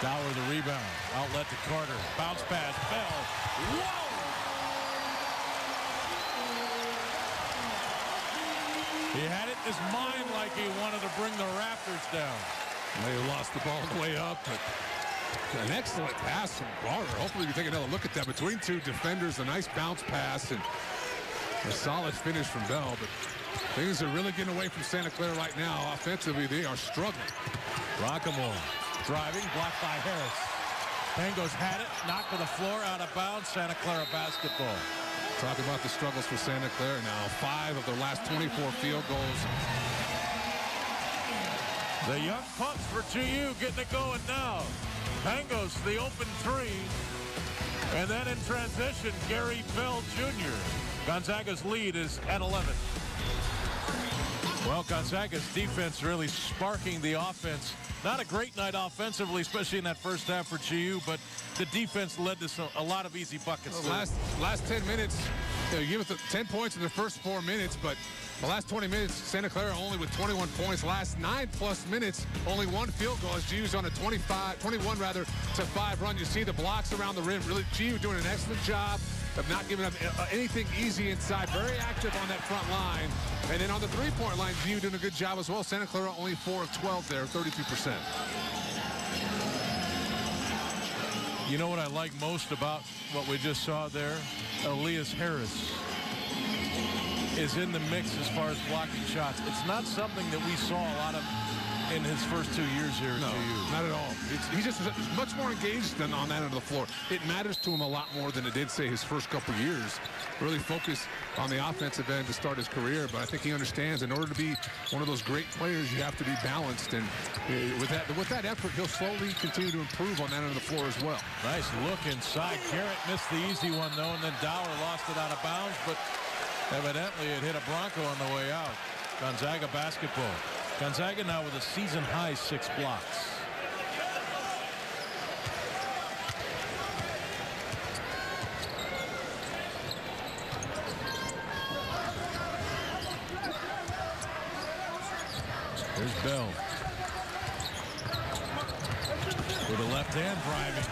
Dower the rebound. Outlet to Carter. Bounce pass. Bell. Whoa! He had it in his mind like he wanted to bring the Raptors down. They lost the ball on the way up. But an excellent pass from Carter. Hopefully we can take another look at that. Between two defenders, a nice bounce pass and a solid finish from Bell. But things are really getting away from Santa Clara right now. Offensively, they are struggling. Rockamore driving, blocked by Harris. Pangos had it, knocked to the floor, out of bounds. Santa Clara basketball. Talk about the struggles for Santa Clara now. 5 of their last 24 field goals. The young punks for GU getting it going now. Pangos, the open 3. And then in transition, Gary Bell Jr. Gonzaga's lead is at 11. Well, Gonzaga's defense really sparking the offense. Not a great night offensively, especially in that first half for GU, but the defense led to a lot of easy buckets. Last 10 minutes, you give it 10 points in the first 4 minutes, but the last 20 minutes, Santa Clara only with 21 points. Last 9+ minutes, only 1 field goal as GU's on a 21 to 5 run. You see the blocks around the rim. Really, GU doing an excellent job of not giving up anything easy inside. Very active on that front line. And then on the three-point line, GU doing a good job as well. Santa Clara only 4 of 12 there, 32%. You know what I like most about what we just saw there? Elias Harris is in the mix as far as blocking shots. It's not something that we saw a lot of in his first 2 years here at GU. Not at all. He's just much more engaged than on that end of the floor. It matters to him a lot more than it did, say, his first couple years. Really focused on the offensive end to start his career, but I think he understands in order to be one of those great players, you have to be balanced, and with that effort, he'll slowly continue to improve on that end of the floor as well. Nice look inside. Garrett missed the easy one, though, and then Dower lost it out of bounds, but evidently it hit a Bronco on the way out. Gonzaga basketball. Gonzaga now with a season-high 6 blocks. Here's Bell. With a left hand driving.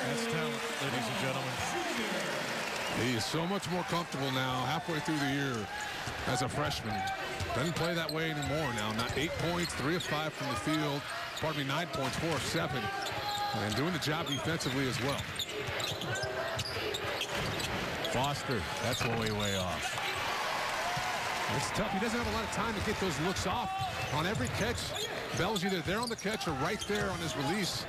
That's talent, ladies and gentlemen. He is so much more comfortable now, halfway through the year as a freshman. Doesn't play that way anymore now. Not 8 points, 3 of 5 from the field. Pardon me, 9 points, 4 of 7. And doing the job defensively as well. Foster, that's way off. It's tough. He doesn't have a lot of time to get those looks off. On every catch, Bell's either there on the catch or right there on his release.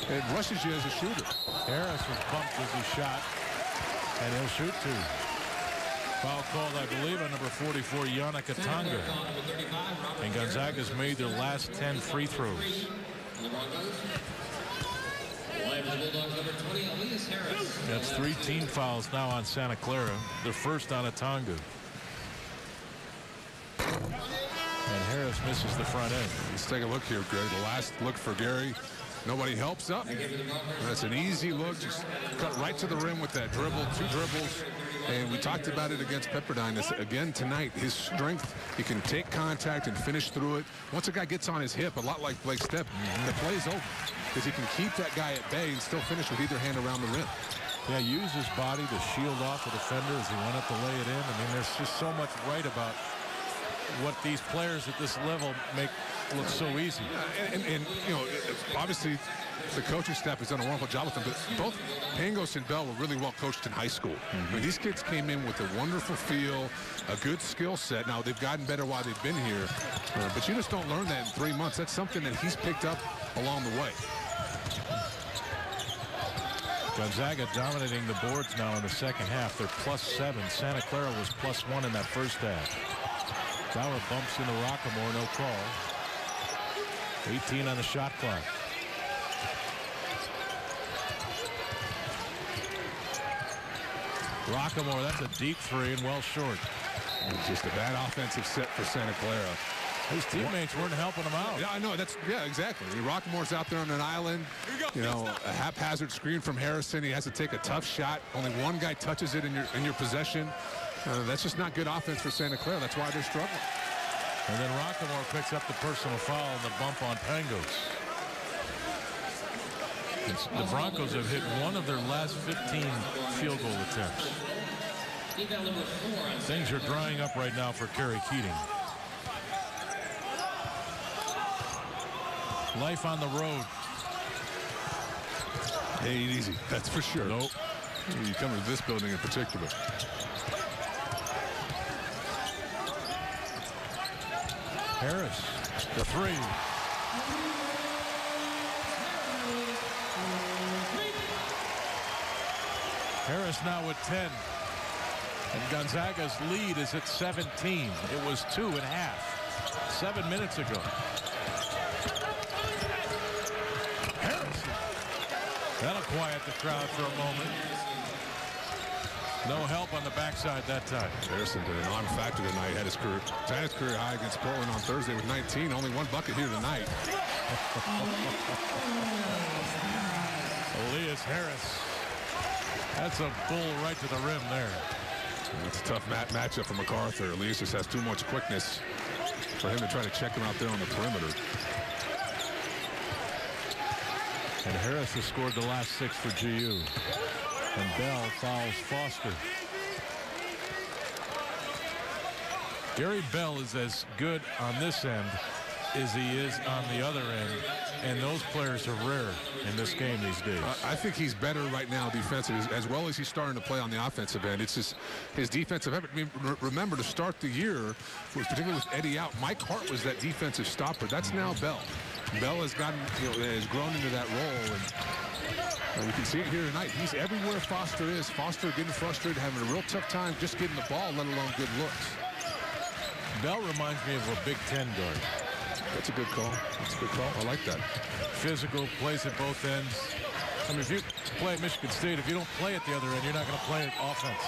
It rushes you as a shooter. Harris was bumped as he shot, and he'll shoot two. Foul called, I believe, on number 44, Yannick Atanga. And Gonzaga's made their last 10 free throws. That's 3 team fouls now on Santa Clara. The first on Atanga. And Harris misses the front end. Let's take a look here, Greg. The last look for Gary. Nobody helps up. That's an easy look. Just cut right to the rim with that dribble. 2 dribbles. And we talked about it against Pepperdine again tonight. His strength, he can take contact and finish through it. Once a guy gets on his hip, a lot like Blake Stepp, the play's over. Because he can keep that guy at bay and still finish with either hand around the rim. Yeah, use his body to shield off the defender as he went up to lay it in. I mean, there's just so much right about what these players at this level make look so easy. And you know, obviously the coaching staff has done a wonderful job with them, but both Pangos and Bell were really well coached in high school. I mean, these kids came in with a wonderful feel, a good skill set. Now, they've gotten better while they've been here, but you just don't learn that in 3 months. That's something that he's picked up along the way. Gonzaga dominating the boards now in the second half. They're +7. Santa Clara was +1 in that first half. Bauer bumps into Rockamore, no call. 18 on the shot clock. Rockamore, that's a deep 3 and well short. It's just a bad offensive set for Santa Clara. His teammates weren't helping him out. Yeah, I know. Yeah, exactly. Rockamore's out there on an island. You know, a haphazard screen from Harrison. He has to take a tough shot. Only one guy touches it in your possession. That's just not good offense for Santa Clara. That's why they're struggling. And then Rockamore picks up the personal foul and the bump on Pangos. The Broncos have hit one of their last 15 field goal attempts. Things are drying up right now for Kerry Keating. Life on the road. Ain't easy, that's for sure. Nope. You come to this building in particular. Harris, the 3. Harris now with 10. And Gonzaga's lead is at 17. It was 2 at half. 7 minutes ago. Harris. That'll quiet the crowd for a moment. No help on the backside that time. Harrison did a non-factor tonight. Had his career high against Portland on Thursday with 19. Only 1 bucket here tonight. Elias Harris. That's a bull right to the rim there. It's a tough matchup for MacArthur. Elias just has too much quickness for him to try to check him out there on the perimeter. And Harris has scored the last 6 for GU. And Bell fouls Foster. Gary Bell is as good on this end as he is on the other end. And those players are rare in this game these days. I think he's better right now defensively, as well as he's starting to play on the offensive end. It's just his defensive effort. I mean, remember, to start the year, particularly with Eddie out, Mike Hart was that defensive stopper. That's now Bell. Bell has gotten, has grown into that role. And we can see it here tonight. He's everywhere Foster is. Foster getting frustrated, having a real tough time just getting the ball, let alone good looks. Bell reminds me of a Big Ten guard. That's a good call. That's a good call. I like that. Physical, plays at both ends. I mean, if you play at Michigan State, if you don't play at the other end, you're not going to play at offense.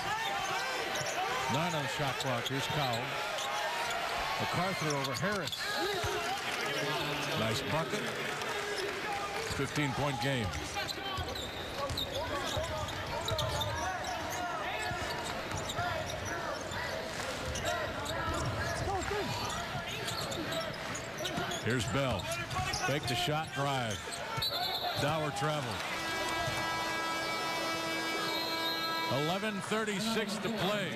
9 on the shot clock. Here's Cowell. MacArthur over Harris. Nice bucket. 15-point game. Here's Bell. Fake the shot, drive. Dower travel. 11:36 to play.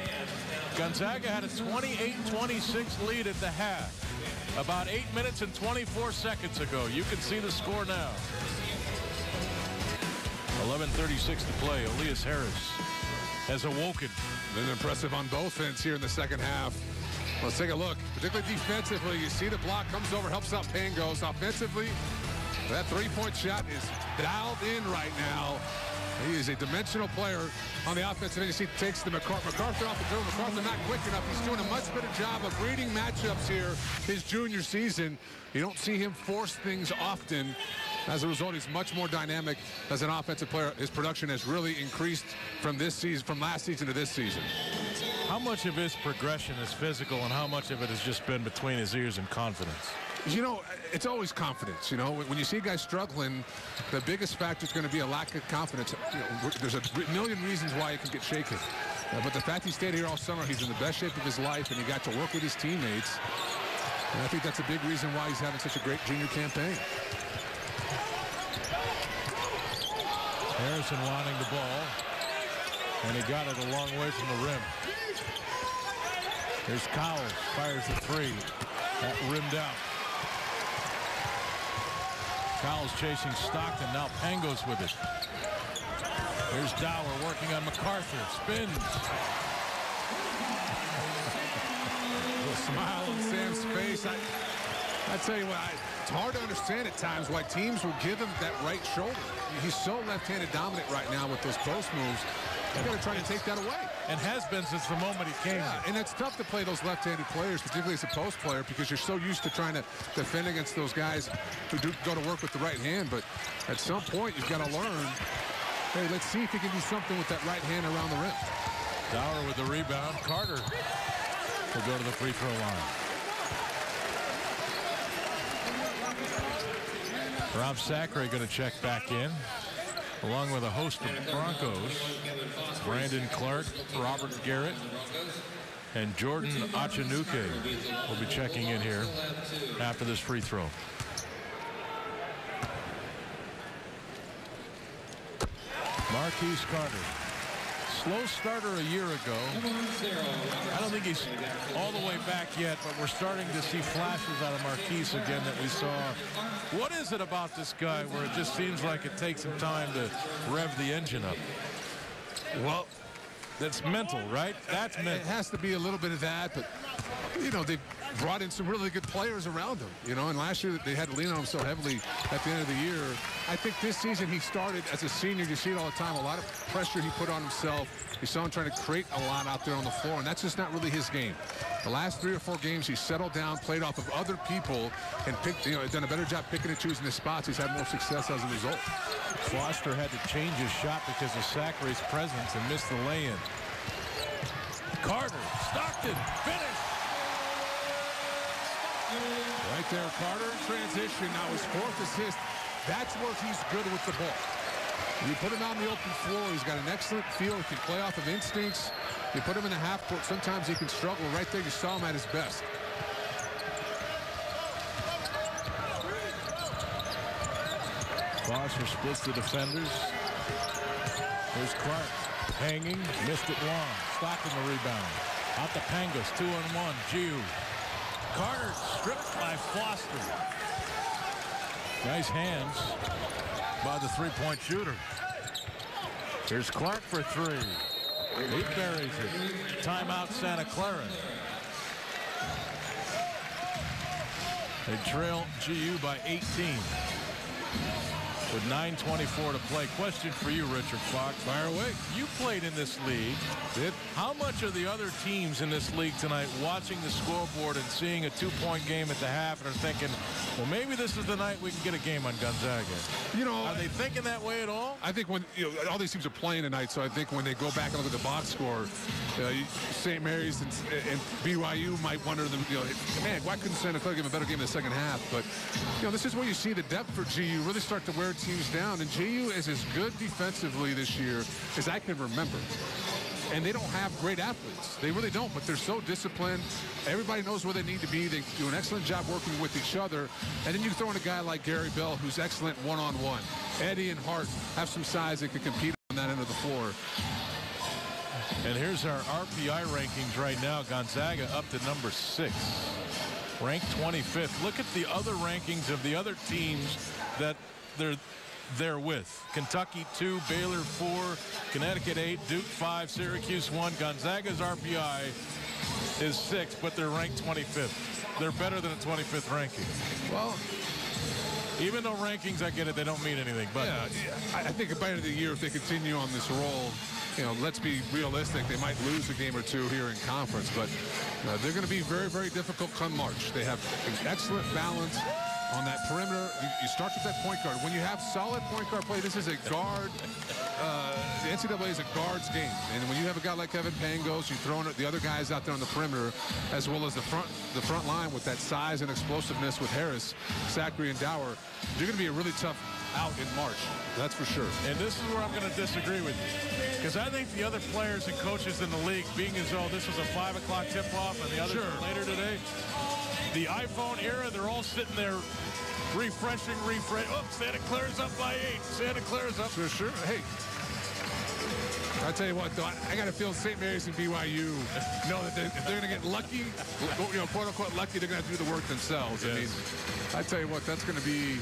Gonzaga had a 28-26 lead at the half about 8 minutes and 24 seconds ago. You can see the score now. 11:36 to play. Elias Harris has awoken. Been impressive on both ends here in the second half. Let's take a look. Particularly defensively, you see the block comes over, helps out Pangos. Offensively, that three-point shot is dialed in right now. He is a dimensional player on the offensive end. You see, takes the MacArthur off the dribble. MacArthur not quick enough. He's doing a much better job of reading matchups here his junior season. You don't see him force things often. As a result, he's much more dynamic as an offensive player. His production has really increased from this season, from last season to this season. How much of his progression is physical and how much of it has just been between his ears and confidence? You know, it's always confidence. You know, when you see a guy struggling, the biggest factor is going to be a lack of confidence. You know, there's a million reasons why he can get shaken. But the fact he stayed here all summer, he's in the best shape of his life, and he got to work with his teammates. And I think that's a big reason why he's having such a great junior campaign. Harrison wanting the ball, and he got it a long way from the rim. Here's Cowles, fires the three. That rimmed out. Cowles chasing Stockton, now Pangos with it. Here's Dower working on MacArthur, spins. A smile on Sam's face. I tell you what, it's hard to understand at times why teams will give him that right shoulder. He's so left-handed dominant right now with those post moves. They're going to try to take that away. And has been since the moment he came. Yeah, and it's tough to play those left-handed players, particularly as a post player, because you're so used to trying to defend against those guys who do go to work with the right hand. But at some point, you've got to learn, hey, let's see if he can do something with that right hand around the rim. Dower with the rebound. Carter will go to the free throw line. Rob Sacre going to check back in, along with a host of Broncos. Brandon Clark, Robert Garrett, and Jordan Achanuke will be checking in here after this free throw. Marquise Carter. Slow starter a year ago. I don't think he's all the way back yet, but we're starting to see flashes out of Marquise again that we saw. What is it about this guy where it just seems like it takes him time to rev the engine up? Well, that's mental, right? That's mental. It has to be a little bit of that, but, you know, they've brought in some really good players around him, you know, and last year they had to lean on him so heavily at the end of the year. I think this season he started as a senior. You see it all the time, a lot of pressure he put on himself. You saw him trying to create a lot out there on the floor, and that's just not really his game. The last 3 or 4 games, he settled down, played off of other people, and picked, you know, done a better job picking and choosing his spots. He's had more success as a result. Foster had to change his shot because of Sacre's presence and missed the lay-in. Carter, Stockton, finish! Right there, Carter, transition. Now his 4th assist. That's where he's good with the ball. You put him out on the open floor, he's got an excellent feel. He can play off of instincts. You put him in the half court, sometimes he can struggle. Right there, you saw him at his best. Foster splits the defenders. There's Clark hanging, missed it long. Stockton the rebound. Out to Pangos, 2-on-1. Giu. Carter stripped by Foster. Nice hands by the three-point shooter. Here's Clark for 3. He buries it. Timeout Santa Clara. They trail GU by 18. With 9:24 to play. Question for you, Richard Fox. Fire away. You played in this league. Did. How much are the other teams in this league tonight watching the scoreboard and seeing a 2-point game at the half and are thinking, well, maybe this is the night we can get a game on Gonzaga? You know, are they thinking that way at all? I think when, you know, all these teams are playing tonight, so I think when they go back and look at the box score, St. Mary's and BYU might wonder, you know, man, why couldn't Santa Clara give a better game in the second half? But, you know, this is where you see the depth for GU really start to wear teams down, and GU is as good defensively this year as I can remember. And they don't have great athletes. They really don't, but they're so disciplined. Everybody knows where they need to be. They do an excellent job working with each other. And then you throw in a guy like Gary Bell, who's excellent one-on-one. Eddie and Hart have some size that can compete on that end of the floor. And here's our RPI rankings right now. Gonzaga up to number 6, ranked 25th. Look at the other rankings of the other teams that they're there with. Kentucky 2, Baylor 4, Connecticut 8, Duke 5, Syracuse 1. Gonzaga's RPI is 6, but they're ranked 25th. They're better than a 25th ranking. Well, even though rankings, I get it, they don't mean anything. But yeah, I think by the end of the year, if they continue on this roll, you know, let's be realistic. They might lose a game or two here in conference, but they're going to be very, very difficult come March. They have an excellent balance on that perimeter. You start with that point guard. When you have solid point guard play, this is a guard. The NCAA is a guards game, and when you have a guy like Kevin Pangos, you throw the other guys out there on the perimeter, as well as the front line with that size and explosiveness with Harris, Zachary, and Dower. You're going to be a really tough out in March. That's for sure. And this is where I'm going to disagree with you, because I think the other players and coaches in the league, being as though this was a 5 o'clock tip-off and the others are later today, the iPhone era, they're all sitting there refreshing. Oh, Santa Clara's up by 8. Santa Clara's up. Sure. Hey, I tell you what, though, I got to feel St. Mary's and BYU know that if they're going to get lucky, you know, quote-unquote lucky, they're going to have to do the work themselves. Yes. I mean, I tell you what, that's going to be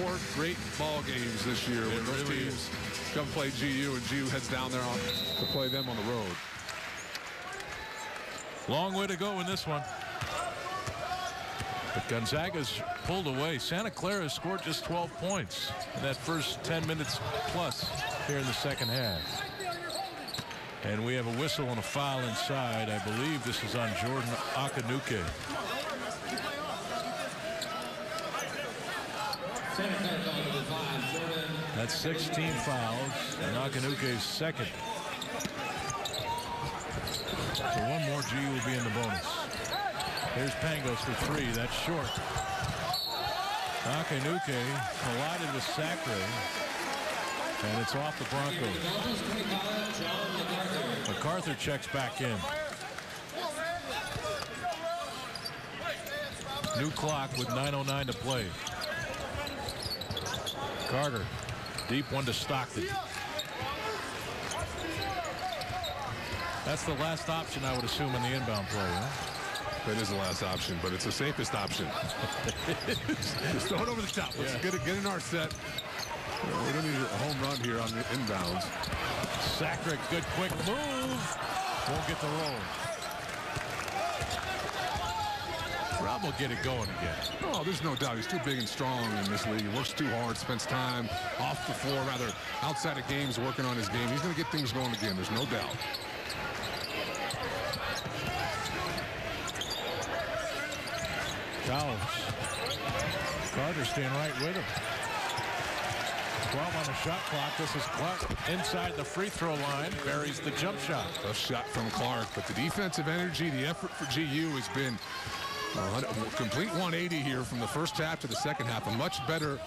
4 great ball games this year when those teams come play GU, and GU heads down there to play them on the road. Long way to go in this one. But Gonzaga's pulled away. Santa Clara scored just 12 points in that first 10 minutes plus here in the second half. And we have a whistle and a foul inside. I believe this is on Jordan Akanuke. That's 16 fouls, and Akanuke's second. So one more GU will be in the bonus. Here's Pangos for 3. That's short. Akanuke collided with Sacre, and it's off the Broncos. MacArthur checks back in. New clock with 9:09 to play. Carter, deep one to Stockton. That's the last option, I would assume, in the inbound play, huh? That is the last option, but it's the safest option. Just throw it over the top. Let's get in our set. We don't need a home run here on the inbounds. Sacre, good quick move. Won't get the roll. Rob will get it going again. Oh, there's no doubt. He's too big and strong in this league. He works too hard, spends time off the floor, rather outside of games, working on his game. He's going to get things going again. There's no doubt. Fouls. Carter staying right with him. 12 on the shot clock. This is Clark inside the free throw line. Buries the jump shot. A shot from Clark, but the defensive energy, the effort for GU has been a complete 180 here from the first half to the second half. A much better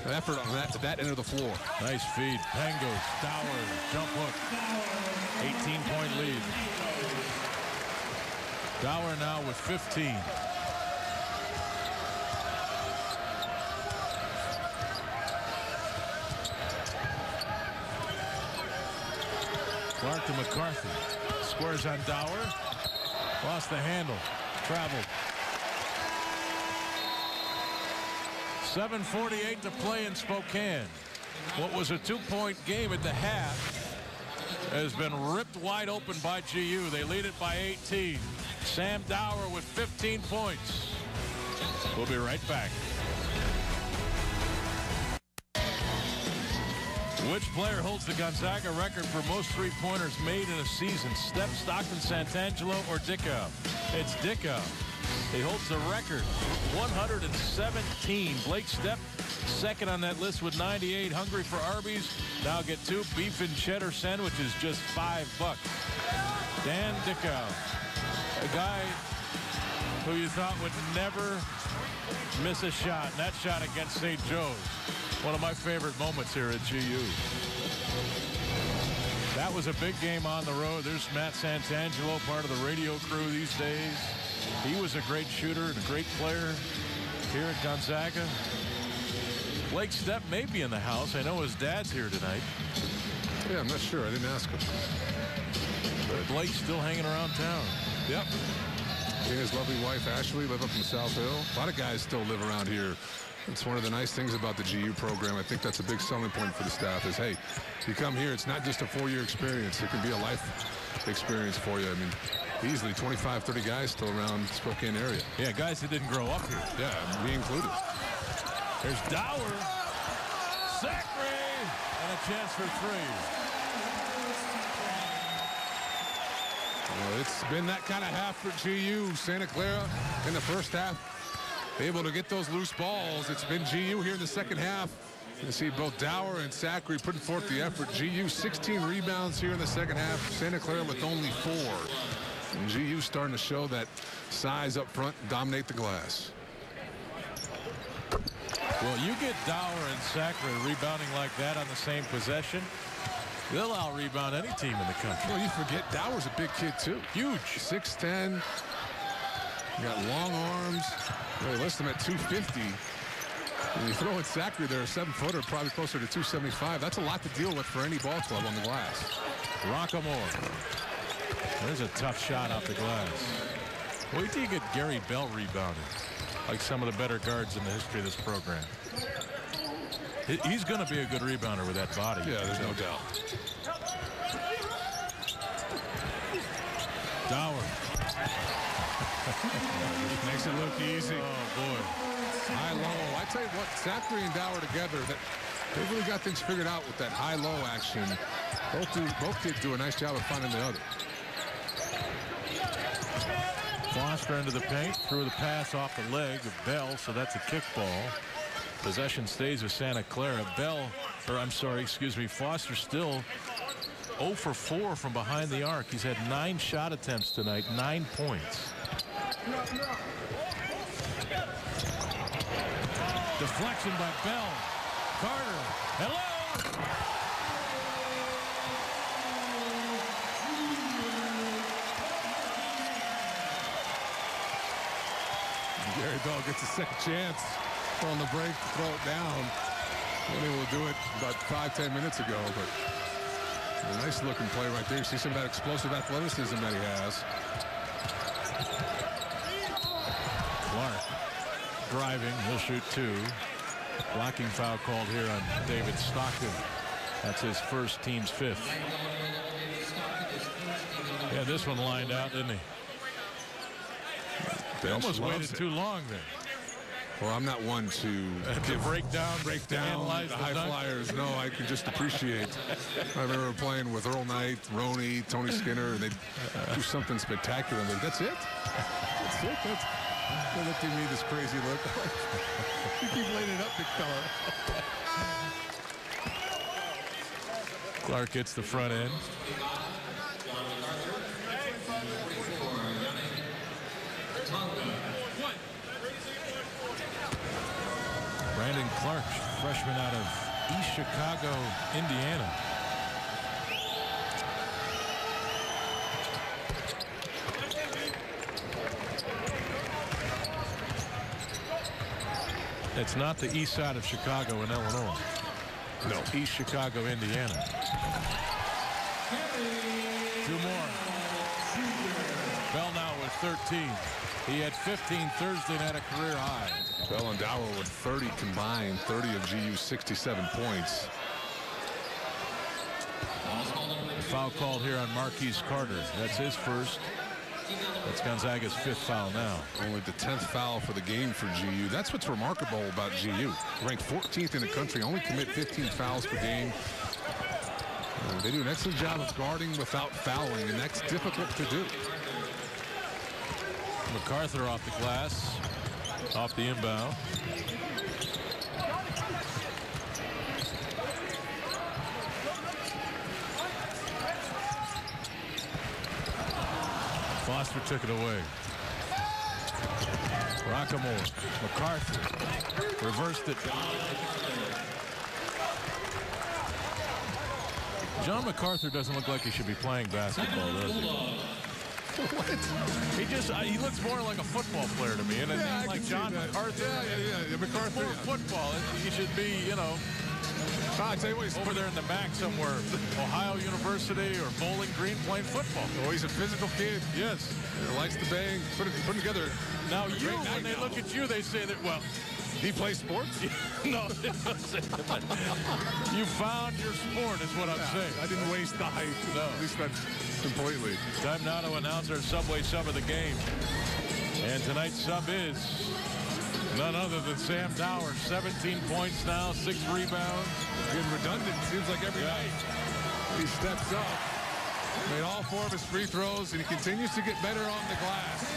effort on that end of the floor. Nice feed. Pangos, Dower, jump hook. 18-point lead. Dower now with 15. Clark to McCarthy. Squares on Dower. Lost the handle. Traveled. 7:48 to play in Spokane. What was a 2-point game at the half has been ripped wide open by GU. They lead it by 18. Sam Dower with 15 points. We'll be right back. Which player holds the Gonzaga record for most three-pointers made in a season? Steph, Stockton, Santangelo, or Dickow? It's Dickow. He holds the record, 117. Blake Steph, second on that list with 98. Hungry for Arby's. Now get 2 beef and cheddar sandwiches, just $5. Dan Dickow, a guy who you thought would never miss a shot. And that shot against St. Joe's. One of my favorite moments here at GU. That was a big game on the road. There's Matt Santangelo, part of the radio crew these days. He was a great shooter and a great player here at Gonzaga. Blake Steph may be in the house. I know his dad's here tonight. Yeah, I'm not sure. I didn't ask him. Blake's still hanging around town. Yep. He and his lovely wife, Ashley, live up in South Hill. A lot of guys still live around here. It's one of the nice things about the GU program. I think that's a big selling point for the staff is, hey, you come here, it's not just a 4-year experience. It can be a life experience for you. I mean, easily 25, 30 guys still around the Spokane area. Yeah, guys that didn't grow up here. Yeah, me included. There's Dower. Zachary. And a chance for 3. Well, it's been that kind of half for GU. Santa Clara in the first half able to get those loose balls. It's been GU here in the second half. You see both Dower and Zachary putting forth the effort. GU 16 rebounds here in the second half. Santa Clara with only 4. And GU starting to show that size up front and dominate the glass. Well, you get Dower and Zachary rebounding like that on the same possession, they'll out-rebound any team in the country. Well, you forget Dower's a big kid, too. Huge. 6'10". Got long arms. They list him at 250. When you throw in Zachary there, a 7-footer, probably closer to 275. That's a lot to deal with for any ball club on the glass. Rockamore. There's a tough shot off the glass. Wait till you get Gary Bell rebounding, like some of the better guards in the history of this program. He's going to be a good rebounder with that body. Yeah, there's no doubt. Dower. Makes it look easy. Oh, boy. High-low. I tell you what, Zachary and Dower together, they've really got things figured out with that high-low action. Both kids do a nice job of finding the other. Foster into the paint, threw the pass off the leg of Bell, so that's a kickball. Possession stays with Santa Clara. Foster still 0 for 4 from behind the arc. He's had 9 shot attempts tonight, 9 points. Deflection by Bell. Carter. Hello. Gary Bell gets a second chance on the break to throw it down. When he will do it about 5-10 minutes ago, but a nice looking play right there. You see some of that explosive athleticism that he has. Clark driving. He'll shoot 2. Blocking foul called here on David Stockton. That's his first, team's 5th. Yeah, this one lined out, didn't he? He almost waited too long there. Well, I'm not one to break down the high flyers. No, I can just appreciate. I remember playing with Earl Knight, Roney, Tony Skinner, and they'd do something spectacular. And that's it? That's it? They looked at me, this crazy look. You keep laying it up, big fella. Clark gets the front end. Brandon Clark, freshman out of East Chicago, Indiana. It's not the east side of Chicago in Illinois. No, East Chicago, Indiana. 2 more. Bell now with 13. He had 15 Thursday night, a career high. Bell and Dower with 30 combined, 30 of GU's 67 points. Foul called here on Marquise Carter. That's his first. That's Gonzaga's 5th foul now. Only the 10th foul for the game for GU. That's what's remarkable about GU. Ranked 14th in the country, only commit 15 fouls per game. They do an excellent job of guarding without fouling, and that's difficult to do. MacArthur off the glass, off the inbound. Foster took it away. Rockamore, MacArthur, reversed it. John MacArthur doesn't look like he should be playing basketball, does he? What? He looks more like a football player to me, and yeah, like John MacArthur. Yeah, MacArthur. More football. He should be, I tell you what, he's over there in the back somewhere. Ohio University. University or Bowling Green playing football. Oh, he's a physical kid. Yes. He likes to bang, put together. Now you, when they look at you, they say that, well, he plays sports? No, you found your sport is what I'm saying. I didn't waste the hype. No. At least not completely. Time now to announce our Subway sub of the game. And tonight's sub is none other than Sam Towers. 17 points now, 6 rebounds. Getting redundant, seems like every night. He steps up, made all 4 of his free throws, and he continues to get better on the glass.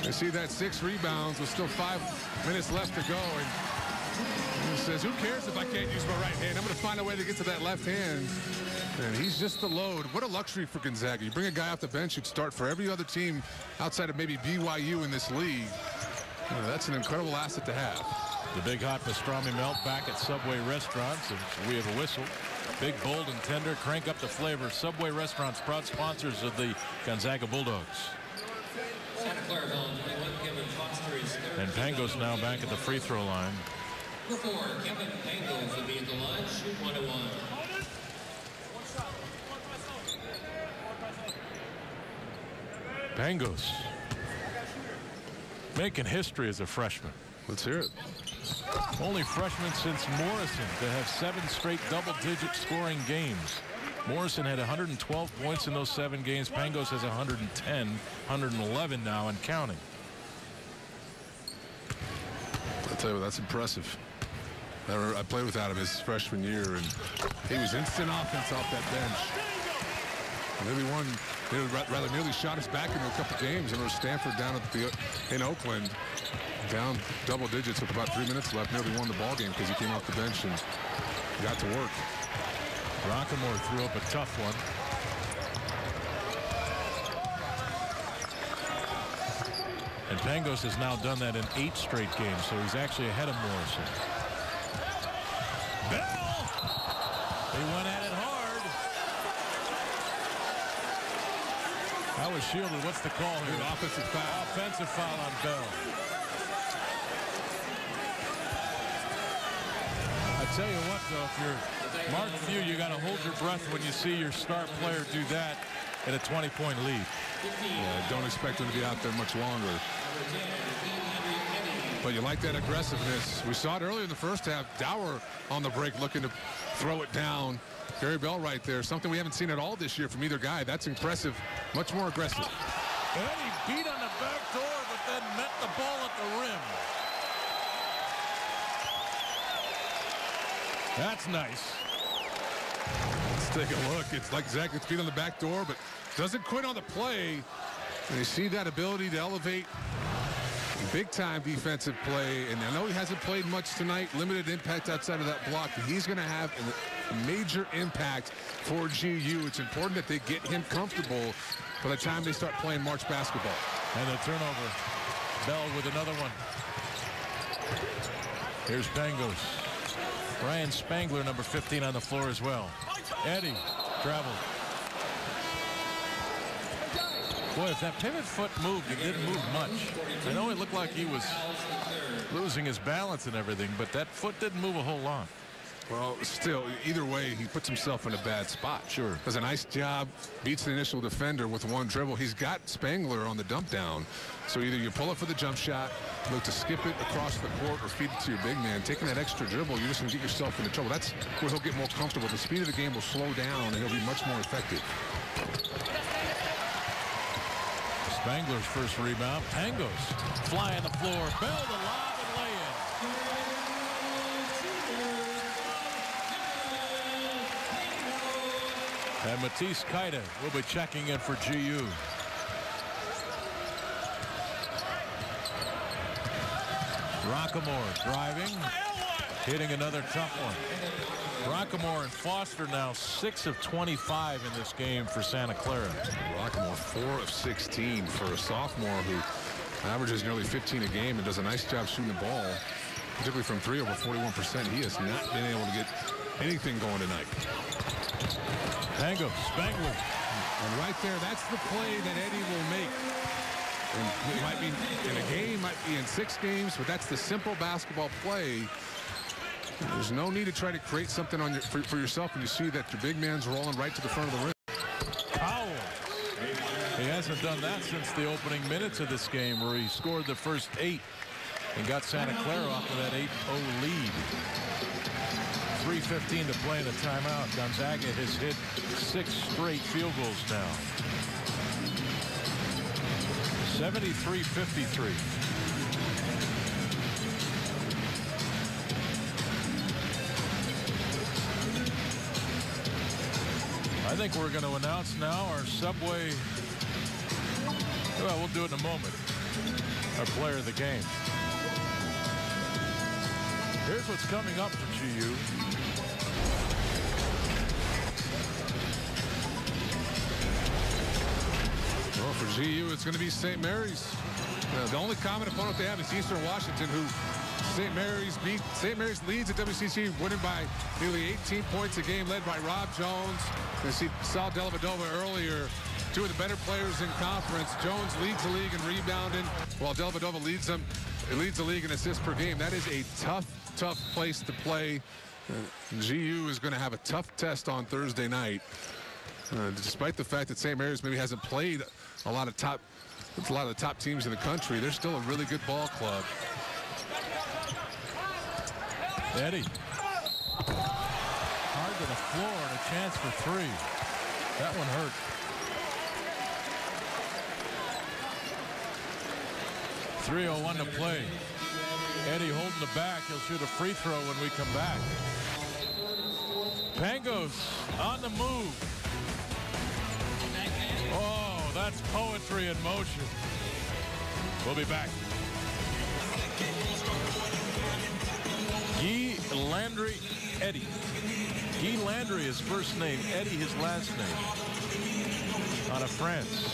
You see that 6 rebounds with still 5 minutes left to go. And he says, who cares if I can't use my right hand? I'm going to find a way to get to that left hand. And he's just the load. What a luxury for Gonzaga. You bring a guy off the bench who'd start for every other team outside of maybe BYU in this league. That's an incredible asset to have. The big hot pastrami melt back at Subway restaurants. And we have a whistle. Big, bold, and tender. Crank up the flavor. Subway restaurants, proud sponsors of the Gonzaga Bulldogs. And Pangos now back at the free throw line. Number 4, Kevin Pangos will be at the line. Shoot 1-1. Pangos making history as a freshman. Let's hear it. Only freshman since Morrison to have 7 straight double-digit scoring games. Morrison had 112 points in those 7 games. Pangos has 110, 111 now and counting. I'll tell you what, that's impressive. I played with Adam his freshman year, and he was instant offense off that bench. Nearly shot us back into a couple games. And it was Stanford down in Oakland, down double digits with about 3 minutes left. Nearly won the ball game because he came off the bench and got to work. Rockemore threw up a tough one. And Pangos has now done that in 8 straight games, so he's actually ahead of Morrison. Bell! He went at it hard. That was shielded. What's the call here? Good offensive foul. Offensive foul on Bell. I tell you what, though, if you're Mark Few, you got to hold your breath when you see your star player do that in a 20-point lead. Yeah, don't expect him to be out there much longer. But you like that aggressiveness. We saw it earlier in the first half. Dower on the break looking to throw it down. Gary Bell right there. Something we haven't seen at all this year from either guy. That's impressive. Much more aggressive. And he beat on the back door, but then met the ball at the rim. That's nice. Let's take a look. It's like Zach gets beat on the back door, but doesn't quit on the play. And you see that ability to elevate big-time defensive play. And I know he hasn't played much tonight. Limited impact outside of that block. But he's going to have a major impact for GU. It's important that they get him comfortable by the time they start playing March basketball. And the turnover. Bell with another one. Here's Pangos. Ryan Spangler, number 15, on the floor as well. Eddie traveled. Boy, if that pivot foot moved, it didn't move much. I know it looked like he was losing his balance and everything, but that foot didn't move a whole lot. Well, still, either way, he puts himself in a bad spot. Sure. Does a nice job, beats the initial defender with one dribble. He's got Spangler on the dump down. So either you pull it for the jump shot, look to skip it across the court, or feed it to your big man. Taking that extra dribble, you're just going to get yourself into trouble. That's where he'll get more comfortable. The speed of the game will slow down, and he'll be much more effective. Spangler's first rebound. Pangos fly on the floor. Bell the lob and lay-in. And Matisse Kaida will be checking in for GU. Rockemore driving, hitting another tough one. Rockemore and Foster now 6 of 25 in this game for Santa Clara. Rockemore 4 of 16 for a sophomore who averages nearly 15 a game and does a nice job shooting the ball, particularly from 3 over 41%. He has not been able to get anything going tonight. Pangos, Spangler. And right there, that's the play that Eddie will make. And it might be in a game, might be in 6 games, but that's the simple basketball play. There's no need to try to create something on for yourself when you see that your big man's rolling right to the front of the rim. foul. He hasn't done that since the opening minutes of this game, where he scored the first 8 and got Santa Clara off of that 8-0 lead. 3:15 to play in the timeout. Gonzaga has hit 6 straight field goals now. 73-53. I think we're going to announce now our Subway. Well, we'll do it in a moment. Our player of the game. Here's what's coming up for GU. Well, for GU, it's going to be St. Mary's. The only common opponent they have is Eastern Washington, who St. Mary's beat. St. Mary's leads at WCC, winning by nearly 18 points a game, led by Rob Jones. You saw Dellavedova earlier. 2 of the better players in conference. Jones leads the league in rebounding, while Dellavedova leads the league in assists per game. That is a tough place to play. GU is going to have a tough test on Thursday night. Despite the fact that St. Mary's maybe hasn't played a lot of the top teams in the country, they're still a really good ball club. Eddie. Hard to the floor and a chance for 3. That one hurt. .301 to play. Eddie holding the back. He'll shoot a free throw when we come back. Pangos on the move. Oh, that's poetry in motion. We'll be back. Guy Landry Eddie. Guy Landry, his first name. Eddie, his last name. Out of France.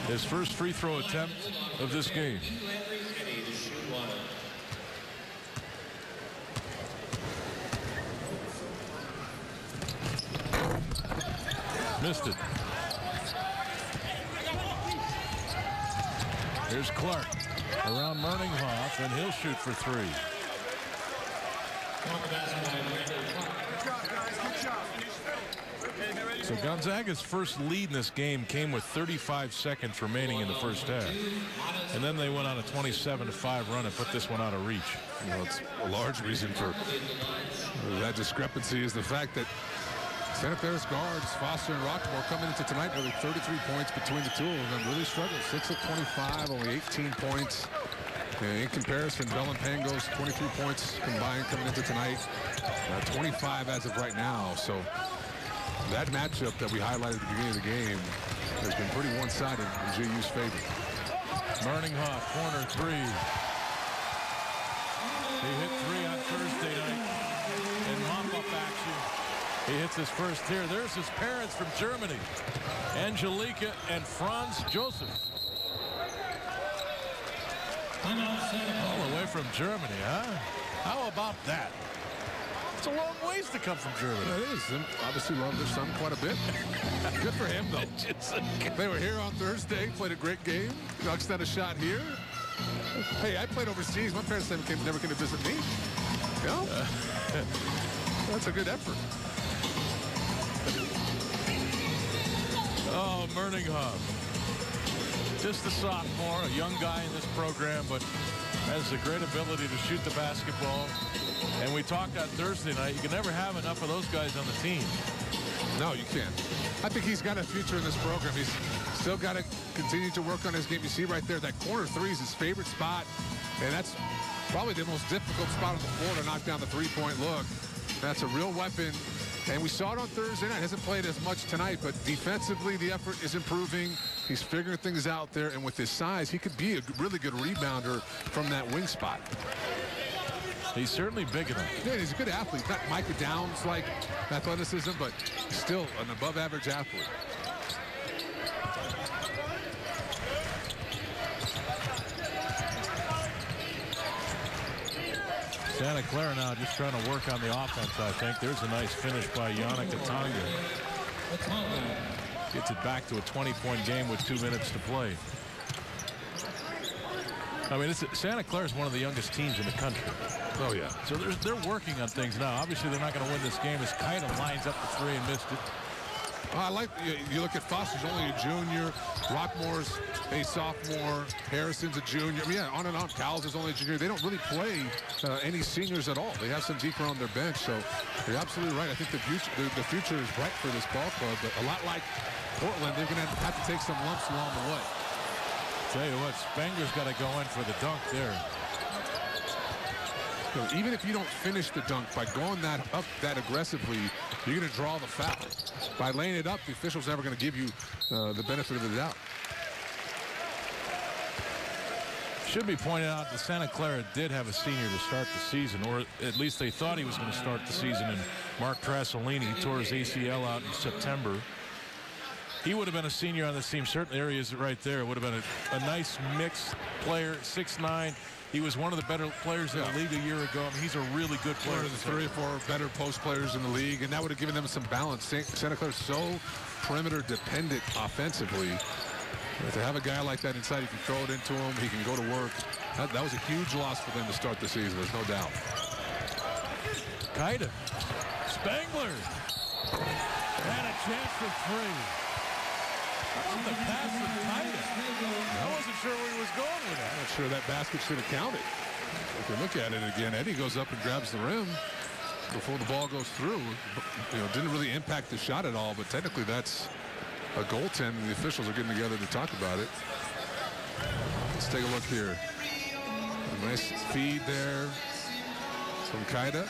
His first free throw attempt of this game. Missed it. Here's Clark around Merninghoff, and he'll shoot for 3. So Gonzaga's first lead in this game came with 35 seconds remaining in the first half. And then they went on a 27-5 run and put this one out of reach. Well, it's a large reason for that discrepancy is the fact that Santa Clara's guards, Foster and Rockmore, coming into tonight nearly 33 points between the 2 of them. Really struggled. 6 of 25, only 18 points. In comparison, Bell and Pangos, 23 points combined coming into tonight. 25 as of right now. So that matchup that we highlighted at the beginning of the game has been pretty one-sided in GU's favor. Merninghoff, corner 3. He hit 3 on Thursday night in mop-up action. He hits his first here. There's his parents from Germany, Angelika and Franz Joseph. All the way from Germany, huh? How about that? It's a long ways to come from Germany. Yeah, it is. They obviously love their son quite a bit. Good for him, though. They were here on Thursday, played a great game. Ducks had a shot here. Hey, I played overseas. My parents never came to visit me. You know? That's a good effort. Oh, Merninghoff. Just a sophomore, a young guy in this program, but has a great ability to shoot the basketball. And we talked on Thursday night, you can never have enough of those guys on the team. No, you can't. I think he's got a future in this program. He's still got to continue to work on his game. You see right there, that corner 3 is his favorite spot. And that's probably the most difficult spot on the floor to knock down the 3-point look. That's a real weapon. And we saw it on Thursday night. Hasn't played as much tonight, but defensively, the effort is improving. He's figuring things out there, and with his size, he could be a really good rebounder from that wing spot. He's certainly big enough. Yeah, he's a good athlete. Not Micah Downs-like athleticism, but still an above-average athlete. Santa Clara now just trying to work on the offense, I think. There's a nice finish by Yannick Atonga. Gets it back to a 20-point game with 2 minutes to play. I mean, Santa Clara is one of the youngest teams in the country. Oh, yeah. So they're working on things now. Obviously, they're not going to win this game as Kaida lines up the three and missed it. I like, you look at Foster's only a junior, Rockmore's a sophomore, Harrison's a junior. I mean, yeah, on and on. Cowles is only a junior. They don't really play any seniors at all. They have some deeper on their bench, so you're absolutely right. I think the future is bright for this ball club, but a lot like Portland, they're going to have to take some lumps along the way. Tell you what, Spangler's got to go in for the dunk there. So even if you don't finish the dunk by going up that aggressively, you're going to draw the foul. By laying it up, the official's never going to give you the benefit of the doubt. Should be pointed out that Santa Clara did have a senior to start the season, or at least they thought he was going to start the season, and Mark Trasolini. He tore his ACL out in September. He would have been a senior on this team. Certain areas right there would have been a nice mixed player, 6'9". He was one of the better players in the league a year ago. I mean, he's a really good player. One of the 3 or 4 better post players in the league, and that would have given them some balance. Santa Clara's so perimeter dependent offensively. To have a guy like that inside, you can throw it into him, he can go to work. That was a huge loss for them to start the season, there's no doubt. Kaida. Spangler. And a chance for 3. The pass from Kaida. I wasn't sure where he was going with it. I'm not sure that basket should have counted. If you look at it again, Eddie goes up and grabs the rim before the ball goes through. You know, didn't really impact the shot at all, but technically that's a goaltend, and the officials are getting together to talk about it. Let's take a look here. A nice feed there from Kaida.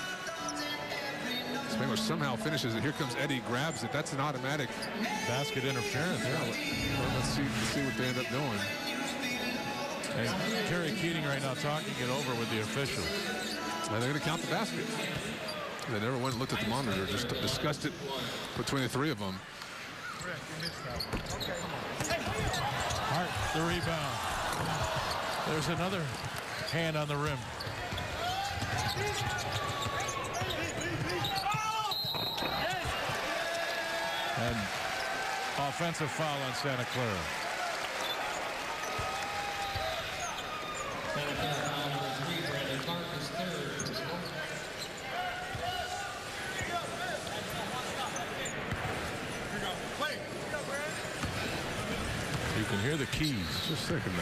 Spangler somehow finishes it. Here comes Eddie, grabs it. That's an automatic basket interference. Yeah. Well, let's see what they end up doing. And Terry Keating right now talking it over with the official. And they're going to count the basket. They never went and looked at the monitor, just discussed it between the 3 of them. Hart, the rebound. There's another hand on the rim. And offensive foul on Santa Clara. Santa Clara foul number 3, Brandon Clark is 3rd. You can hear the keys. Just thinking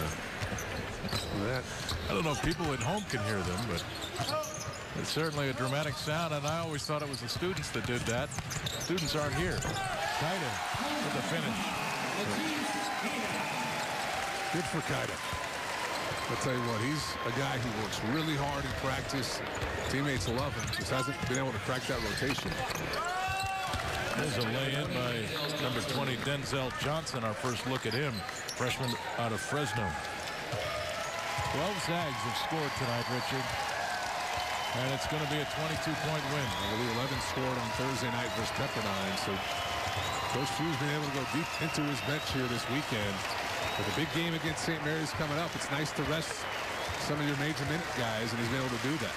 that. I don't know if people at home can hear them, but it's certainly a dramatic sound, and I always thought it was the students that did that. Students aren't here. Kaida with the finish. Good for Kaida. I'll tell you what, he's a guy who works really hard in practice. Teammates love him. Just hasn't been able to crack that rotation. There's a lay-in by number 20, Denzel Johnson. Our first look at him, freshman out of Fresno. 12 Zags have scored tonight, Richard. And it's going to be a 22-point win. I believe 11 scored on Thursday night versus Pepperdine. So Coach Hughes been able to go deep into his bench here this weekend. With a big game against St. Mary's coming up, it's nice to rest some of your major minute guys, and he's been able to do that.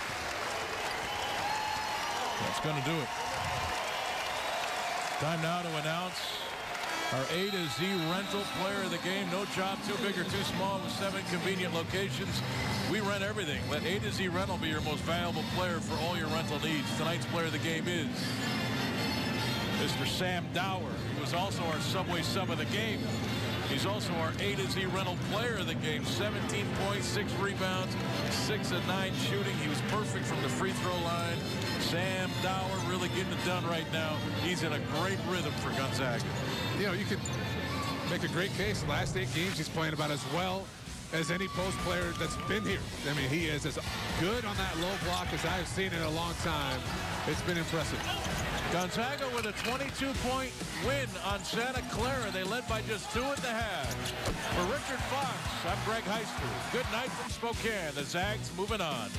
That's going to do it. Time now to announce our A to Z rental player of the game. No job too big or too small with 7 convenient locations. We rent everything. Let A to Z Rental be your most valuable player for all your rental needs. Tonight's player of the game is Mr. Sam Dower. He was also our Subway sub of the game. He's also our A to Z rental player of the game. 17 points, 6 rebounds, 6 of 9 shooting. He was perfect from the free throw line. Sam Dower really getting it done right now. He's in a great rhythm for Gonzaga. You know, you could make a great case. The last 8 games, he's playing about as well as any post player that's been here. I mean, he is as good on that low block as I've seen in a long time. It's been impressive. Gonzaga with a 22-point win on Santa Clara. They led by just 2 at the half. For Richard Fox, I'm Greg Heister. Good night from Spokane. The Zags moving on.